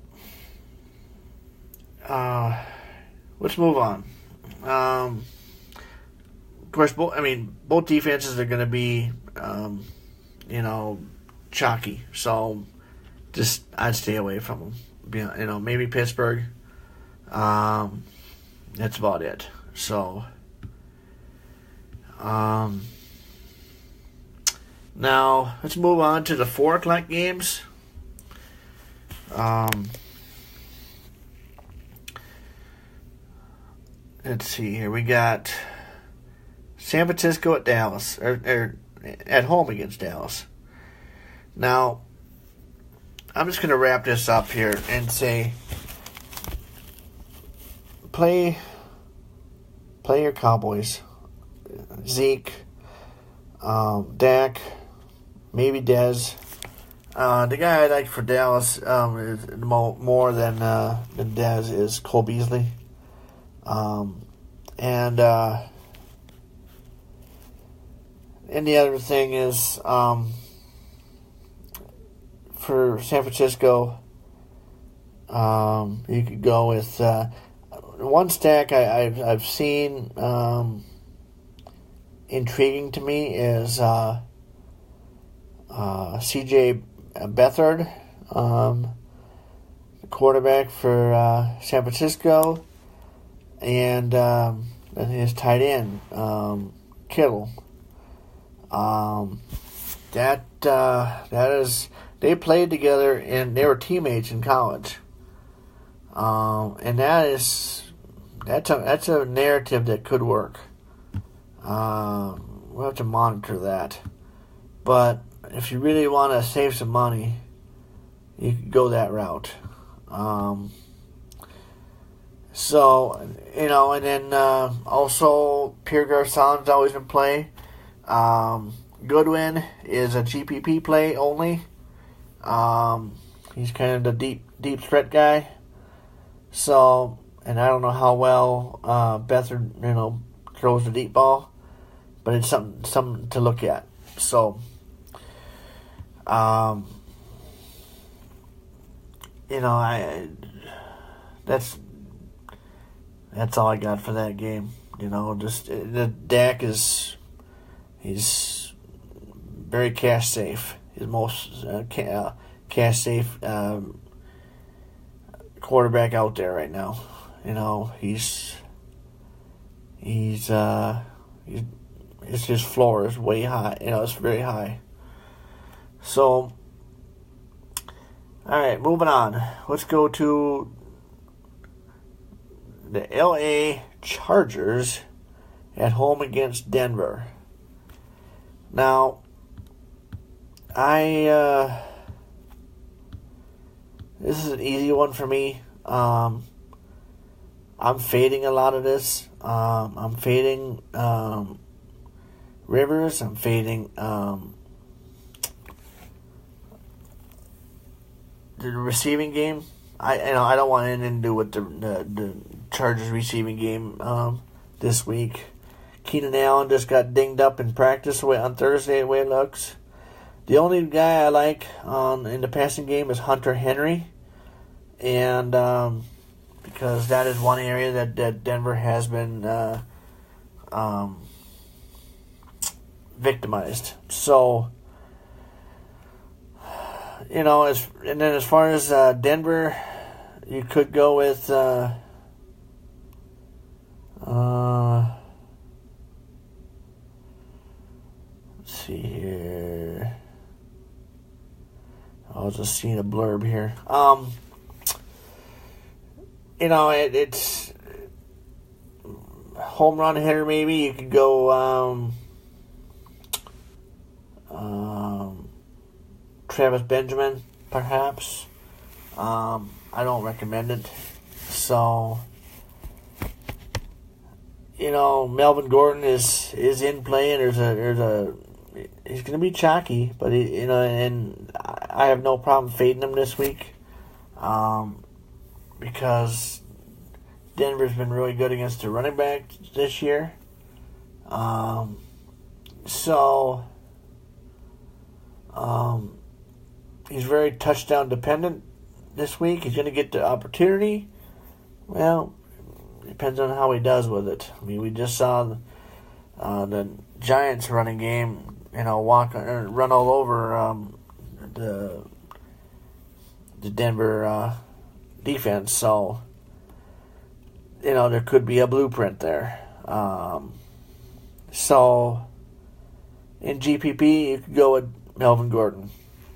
S1: let's move on. Of course, both defenses are going to be, chalky. So, just I'd stay away from them. Maybe Pittsburgh. That's about it. So, now let's move on to the 4:00 games. Let's see here. We got San Francisco at Dallas, or at home against Dallas. Now, I'm just going to wrap this up here and say, play your Cowboys. Zeke, Dak, maybe Dez. The guy I like for Dallas is more than Dez is Cole Beasley. And the other thing is, for San Francisco, you could go with one stack I've seen intriguing to me is C.J. Beathard, the quarterback for San Francisco, and his tight end, Kittle. That is, they played together and they were teammates in college. And that's a narrative that could work. We'll have to monitor that. But if you really want to save some money, you could go that route. And then also Pierre Garcon's always in play. Goodwin is a GPP play only. He's kind of the deep threat guy. So, and I don't know how well Beathard, throws the deep ball, but it's something to look at. So, that's all I got for that game. Just the Dak he's very cash safe. His most cash safe quarterback out there right now. His floor is way high. It's very high. So, all right, moving on. Let's go to the LA Chargers at home against Denver. Now, this is an easy one for me. I'm fading a lot of this. I'm fading Rivers. I'm fading the receiving game. I don't want anything to do with the Chargers receiving game this week. Keenan Allen just got dinged up in practice on Thursday, the way it looks. The only guy I like in the passing game is Hunter Henry. And because that is one area that Denver has been victimized. So, as far as Denver, you could go with let's see here. I was just seeing a blurb here. It's home run hitter maybe. You could go Travis Benjamin, perhaps. I don't recommend it. So, Melvin Gordon is in play, and he's going to be chalky, but and I have no problem fading him this week, because Denver's been really good against the running back this year. He's very touchdown dependent this week. He's going to get the opportunity. Well, depends on how he does with it. I mean, we just saw the Giants running game, run all over the Denver defense. So, there could be a blueprint there. So, in GPP, you could go with Melvin Gordon.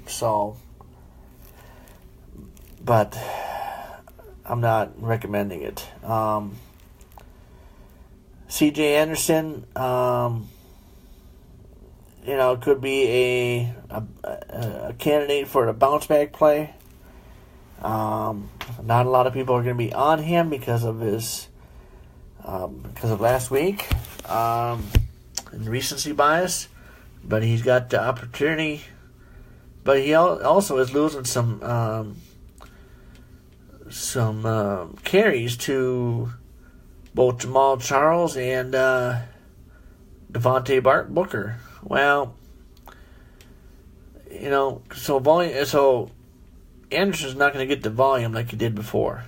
S1: So, but I'm not recommending it. C.J. Anderson, could be a candidate for a bounce back play. Not a lot of people are going to be on him because of last week and recency bias, but he's got the opportunity. But he also is losing some carries to both Jamal Charles and Devontae Booker. Well, so Anderson's not going to get the volume like he did before.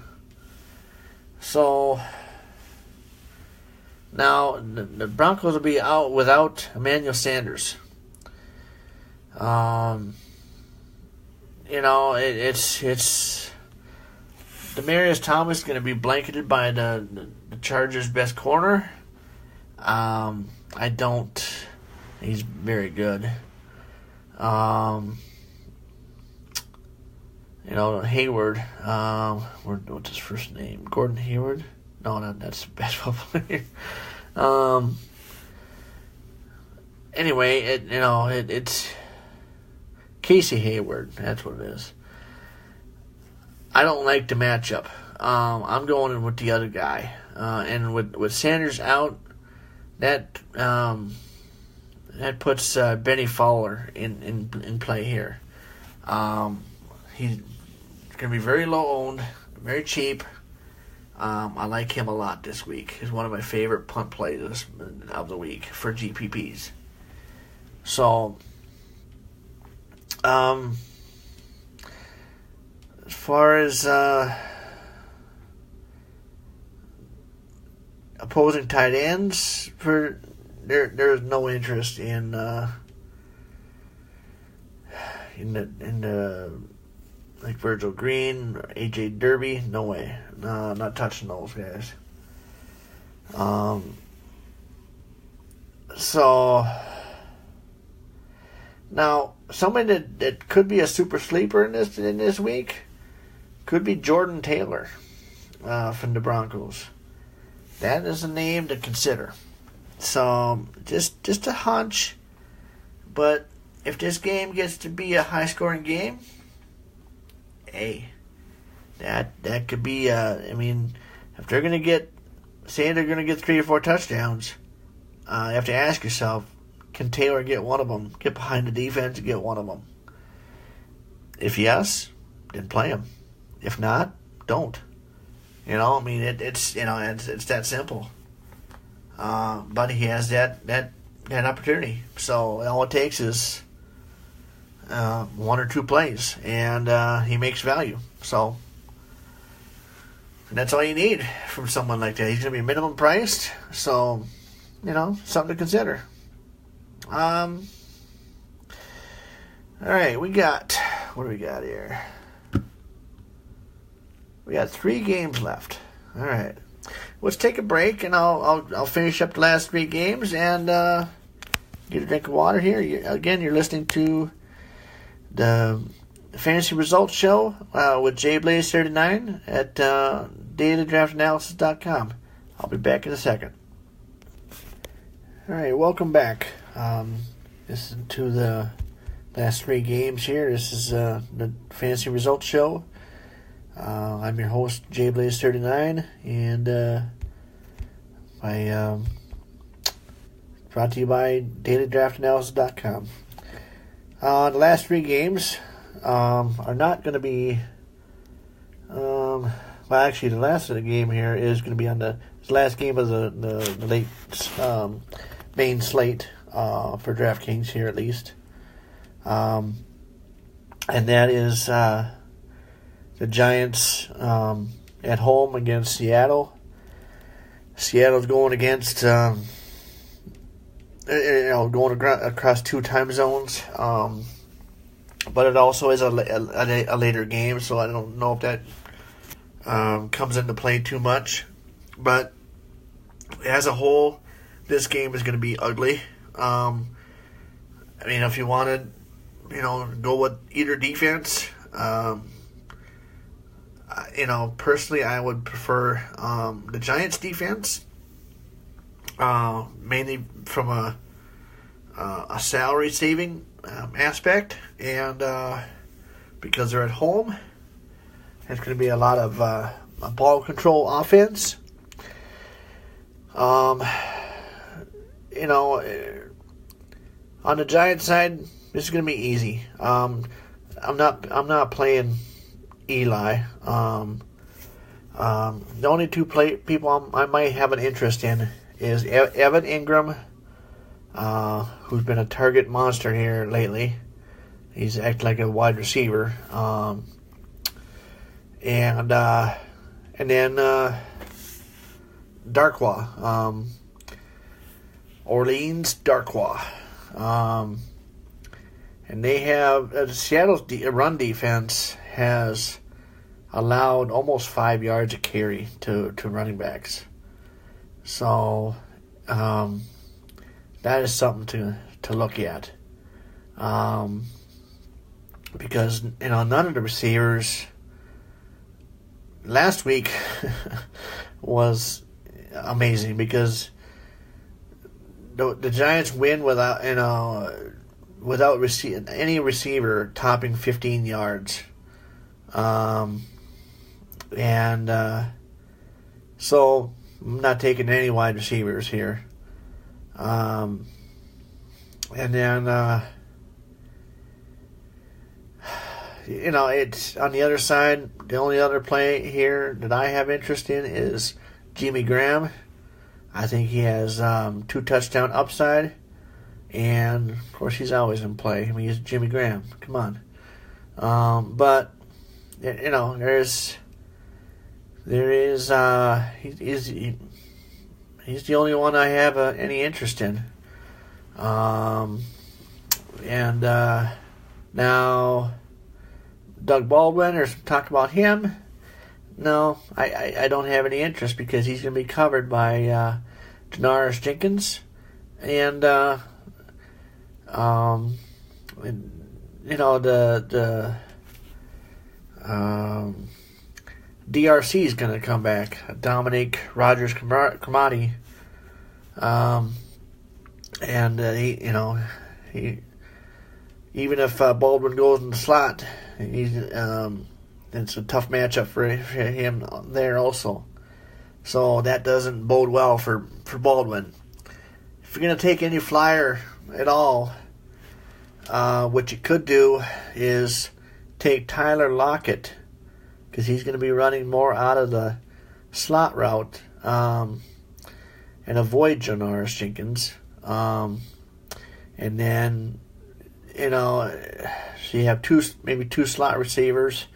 S1: So now the Broncos will be out without Emmanuel Sanders. It's Demaryius Thomas going to be blanketed by the Chargers' best corner. He's very good. Hayward. What's his first name? Gordon Hayward? No, that's a basketball player. Anyway, it's Casey Hayward. That's what it is. I don't like the matchup. I'm going in with the other guy. And with Sanders out, that puts Benny Fowler in play here. He's going to be very low owned, very cheap. I like him a lot this week. He's one of my favorite punt plays of the week for GPPs. So, as far as opposing tight ends, there's no interest in like Virgil Green or AJ Derby. No way. No, not touching those guys. So now somebody that could be a super sleeper in this week could be Jordan Taylor from the Broncos. That is a name to consider. So just a hunch, but if this game gets to be a high scoring game, hey, that could be. If they're gonna get 3 or 4 touchdowns, you have to ask yourself, can Taylor get one of them? Get behind the defense and get one of them. If yes, then play him. If not, don't. It's that simple. But he has that opportunity. So all it takes is 1 or 2 plays, and he makes value. So that's all you need from someone like that. He's going to be minimum priced, so something to consider. All right, what do we got here? We got 3 games left. All right, let's take a break, and I'll finish up the last 3 games and get a drink of water here. You're listening to the Fantasy Results Show with JBlaze39 at datadraftanalysis.com. I'll be back in a second. All right, welcome back. This is to the last 3 games here. This is the Fantasy Results Show. I'm your host, JBlaze39, and brought to you by datadraftanalysis.com. The last 3 games are not going to be. Actually, the last of the game here is going to be on the last game of the late main slate for DraftKings here, at least. And that is the Giants at home against Seattle. Seattle's going against, going across 2 time zones. But it also is a later game, so I don't know if that comes into play too much. But as a whole, this game is going to be ugly. If you wanted, go with either defense, personally, I would prefer the Giants' defense, mainly from a salary saving aspect, and because they're at home, it's going to be a lot of ball control offense. On the Giants side, this is going to be easy. I'm not playing Eli. The only 2 people I might have an interest in is Evan Ingram, who's been a target monster here lately. He's acting like a wide receiver. And then Darkwa. Orleans Darkwa. And they have Seattle's run defense has allowed almost 5 yards a carry to running backs. So that is something to look at. Because none of the receivers last week was amazing, because the Giants win without any receiver topping 15 yards. So I'm not taking any wide receivers here. And then it's on the other side. The only other play here that I have interest in is Jimmy Graham. I think he has 2 touchdown upside, and of course he's always in play. He's Jimmy Graham. Come on. But he's the only one I have any interest in. Now Doug Baldwin, there's talk about him. No, I don't have any interest, because he's going to be covered by Janoris Jenkins, and the DRC is going to come back, Dominique Rodgers-Cromartie, and he even if Baldwin goes in the slot, it's a tough matchup for him there also. So that doesn't bode well for Baldwin. If you're going to take any flyer at all, what you could do is take Tyler Lockett, because he's going to be running more out of the slot route, and avoid Janoris Jenkins. And then, so you have maybe two slot receivers.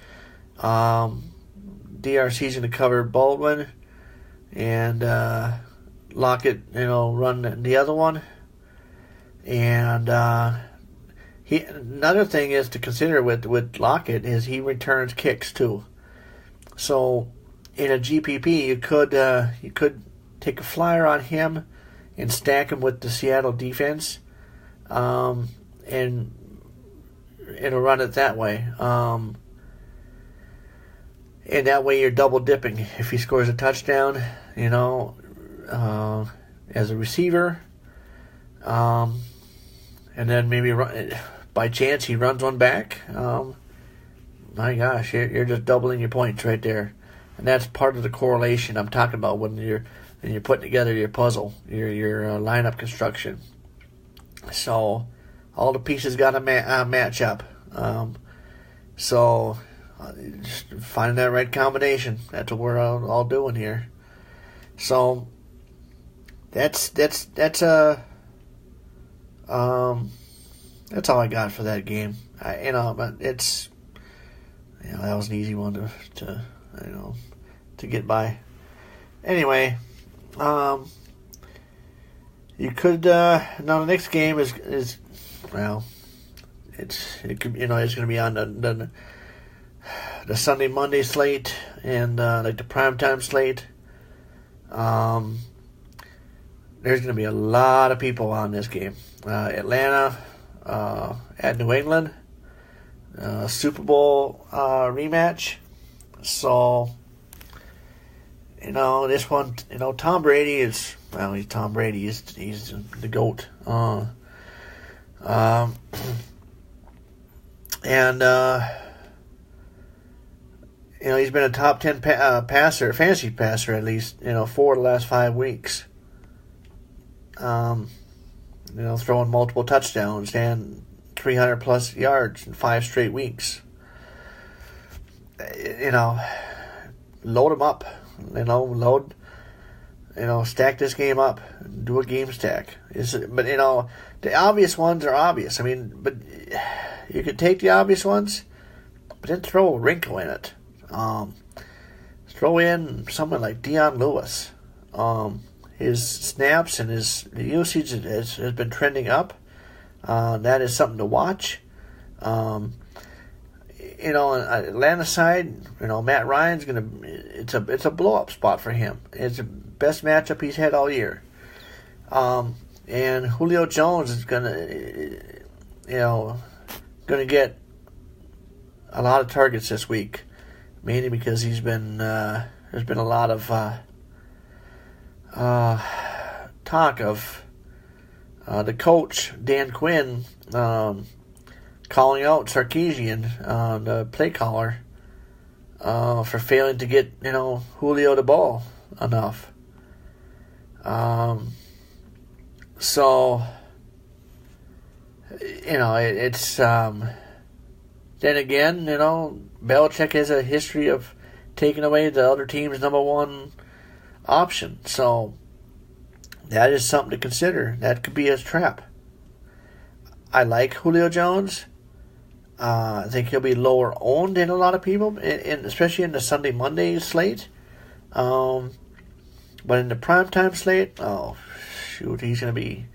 S1: DRC's going to cover Baldwin, and Lockett, run the other one. And another thing is to consider with Lockett is he returns kicks too. So in a GPP, you could take a flyer on him and stack him with the Seattle defense, and run it that way. And that way you're double dipping. If he scores a touchdown, as a receiver, and then maybe by chance he runs one back, my gosh, you're just doubling your points right there. And that's part of the correlation I'm talking about when you're putting together your puzzle, your lineup construction. So all the pieces got to match up. So just finding that right combination. That's what we're all doing here. So that's all I got for that game. But it's that was an easy one to get by. Anyway, you could now the next game is well, it's going to be on the Sunday Monday slate and like the primetime slate. There's going to be a lot of people on this game. Atlanta at New England, Super Bowl rematch. So, this one, Tom Brady is, he's Tom Brady. He's the GOAT. He's been a top 10 fantasy passer at least, 4 of the last 5 weeks. Throwing multiple touchdowns and 300 plus yards in 5 straight weeks. Load them up. Stack this game up. Do a game stack. But the obvious ones are obvious. But you could take the obvious ones, but then throw a wrinkle in it. Throw in someone like Dion Lewis. His snaps and his usage has been trending up. That is something to watch. On Atlanta side, Matt Ryan's it's a blow up spot for him. It's the best matchup he's had all year. And Julio Jones is gonna get a lot of targets this week, mainly because there's been a lot of talk of the coach Dan Quinn calling out Sarkisian, the play caller, for failing to get Julio the ball enough. So it's then again, Belichick has a history of taking away the other team's number one option. So that is something to consider. That could be a trap. I like Julio Jones. I think he'll be lower owned than a lot of people, especially in the Sunday Monday slate. But in the primetime slate, oh shoot, he's gonna be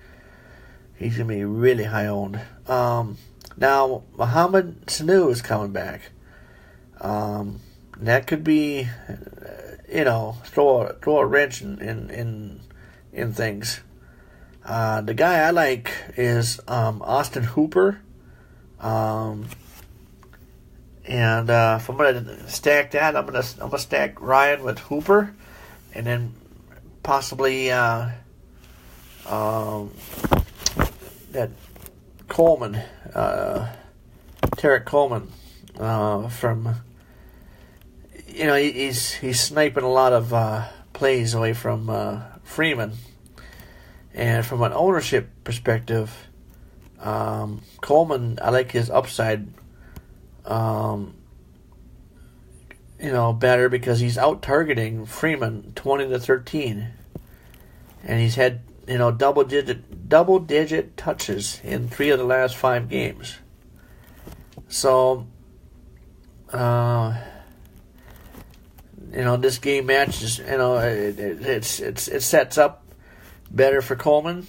S1: really high owned. Now Mohamed Sanu is coming back. That could be, throw a wrench in things. The guy I like is Austin Hooper. And if I'm gonna stack that, I'm gonna stack Ryan with Hooper, and then possibly that Coleman, Tarek Coleman, from he's sniping a lot of plays away from Freeman, and from an ownership perspective, Coleman, I like his upside, better because he's out targeting Freeman 20-13, and he's had double digit touches in 3 of the last 5 games. So, this game matches. It sets up better for Coleman.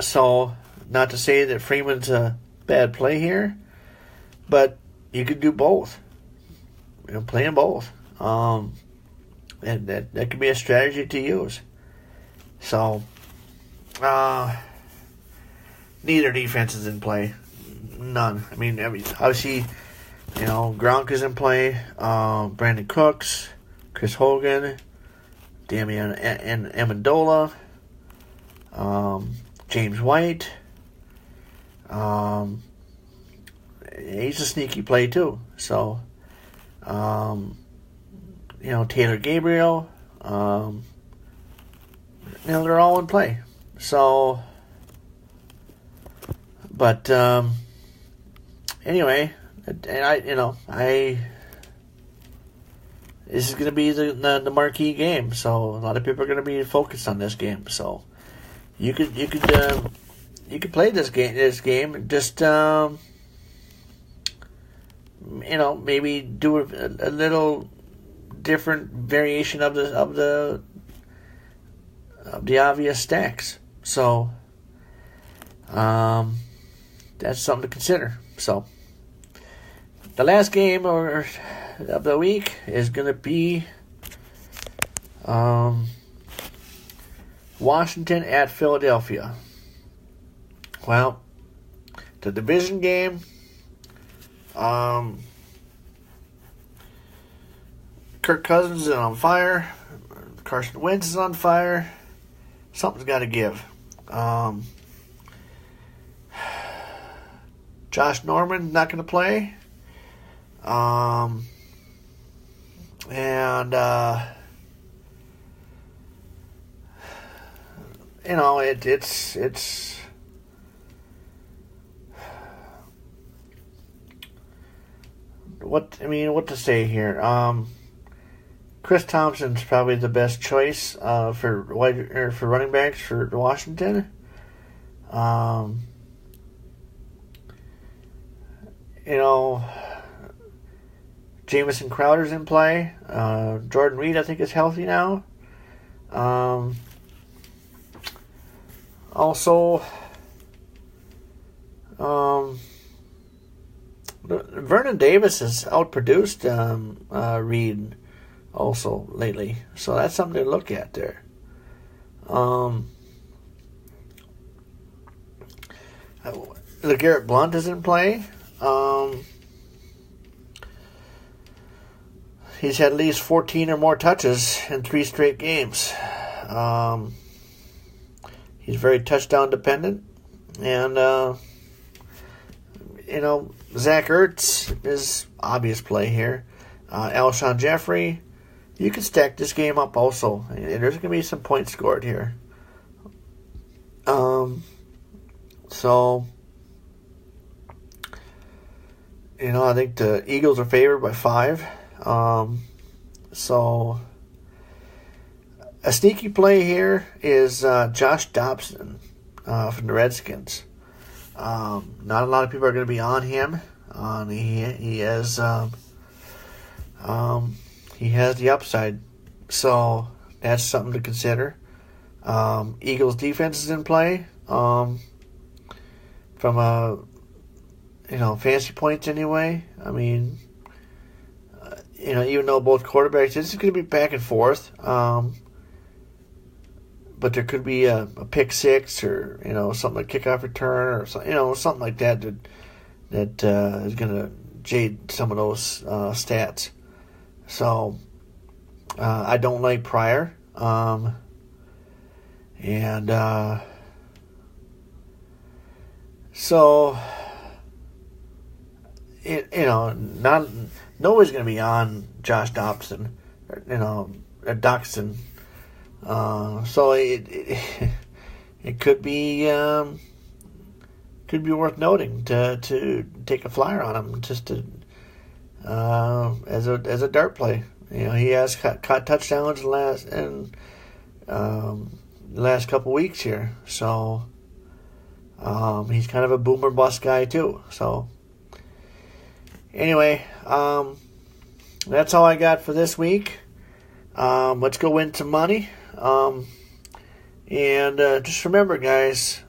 S1: So, not to say that Freeman's a bad play here, but you could do both. Play them both. And that could be a strategy to use. So, neither defense is in play. None. Obviously, Gronk is in play. Brandon Cooks, Chris Hogan, Damian and Amendola, James White. He's a sneaky play too. So, Taylor Gabriel. They're all in play. So, but anyway, and this is going to be the marquee game. So a lot of people are going to be focused on this game. So you could play this game. Just maybe do a little different variation of the obvious stacks. So that's something to consider. So the last game of the week is going to be Washington at Philadelphia. Well, the division game. Kirk Cousins is on fire. Carson Wentz is on fire. Something's got to give. Josh Norman not going to play. It's what to say here. Chris Thompson's probably the best choice for running backs for Washington. Jamison Crowder's in play. Jordan Reed, I think, is healthy now. Also, Vernon Davis has outproduced Reed also lately, so that's something to look at there. LeGarrette Blount is in play. He's had at least 14 or more touches in 3 straight games. He's very touchdown dependent. And, Zach Ertz is obvious play here. Alshon Jeffrey, you can stack this game up also. There's going to be some points scored here. I think the Eagles are favored by 5. So a sneaky play here is Josh Dobson from the Redskins. Not a lot of people are going to be on him. He has the upside, so that's something to consider. Eagles defense is in play. From a fantasy points anyway. I mean, even though both quarterbacks, this is going to be back and forth. But there could be a pick six or something like kickoff return or something like that is going to jade some of those stats. So I don't like Pryor, so nobody's going to be on Josh Dobson, or Doxson. So it could be worth noting to take a flyer on him just to as a dart play. He has caught touchdowns the last couple weeks here, so he's kind of a boomer bust guy too. So anyway, that's all I got for this week. Let's go win some money. And just remember, guys,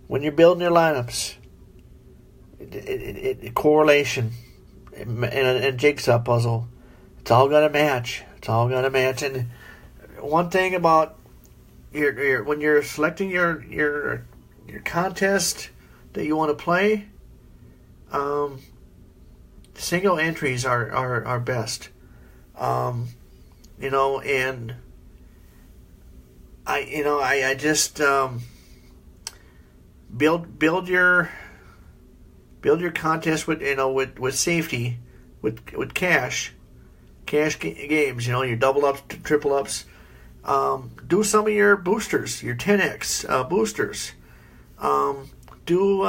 S1: when you're building your lineups, correlation and a jigsaw puzzle, it's all got to match. And one thing about your when you're selecting your contest that you want to play, single entries are best. And I just build your contest with safety, with cash games. Your double ups, triple ups. Do some of your boosters, your 10x boosters. Do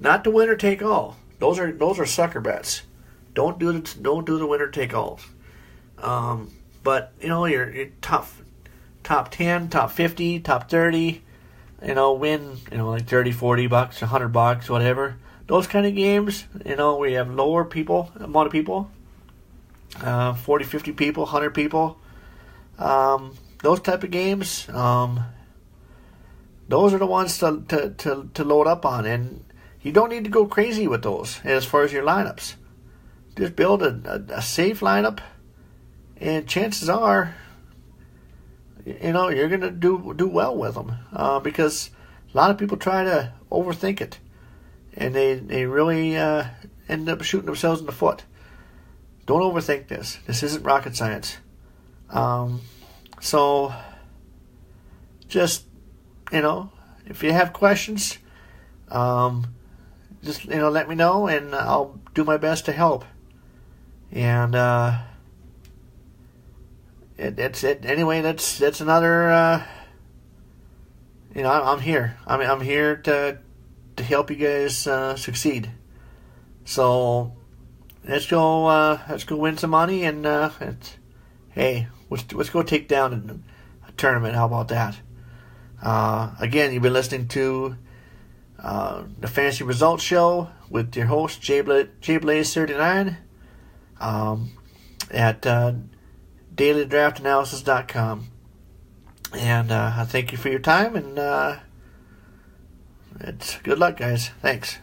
S1: not the winner take all. Those are sucker bets. Don't do the winner take all. But your top 10, top 50, top 30, win, like $30, $40, $100, whatever. those kind of games, we have lower amount of people, 40, 50 people, 100 people. Those type of games, those are the ones to load up on, and you don't need to go crazy with those as far as your lineups. Just build a safe lineup, and chances are, you're gonna do well with them, because a lot of people try to overthink it, and they really end up shooting themselves in the foot. Don't overthink this. This isn't rocket science. So, just, if you have questions, just, let me know, and I'll do my best to help. And, anyway, that's another, I'm here. I'm here to help you guys, succeed. So, let's go win some money, and, hey, let's go take down a tournament. How about that? Again, you've been listening to the Fantasy Results Show with your host, JBlaze39, at dailydraftanalysis.com. And I thank you for your time, and it's good luck, guys. Thanks.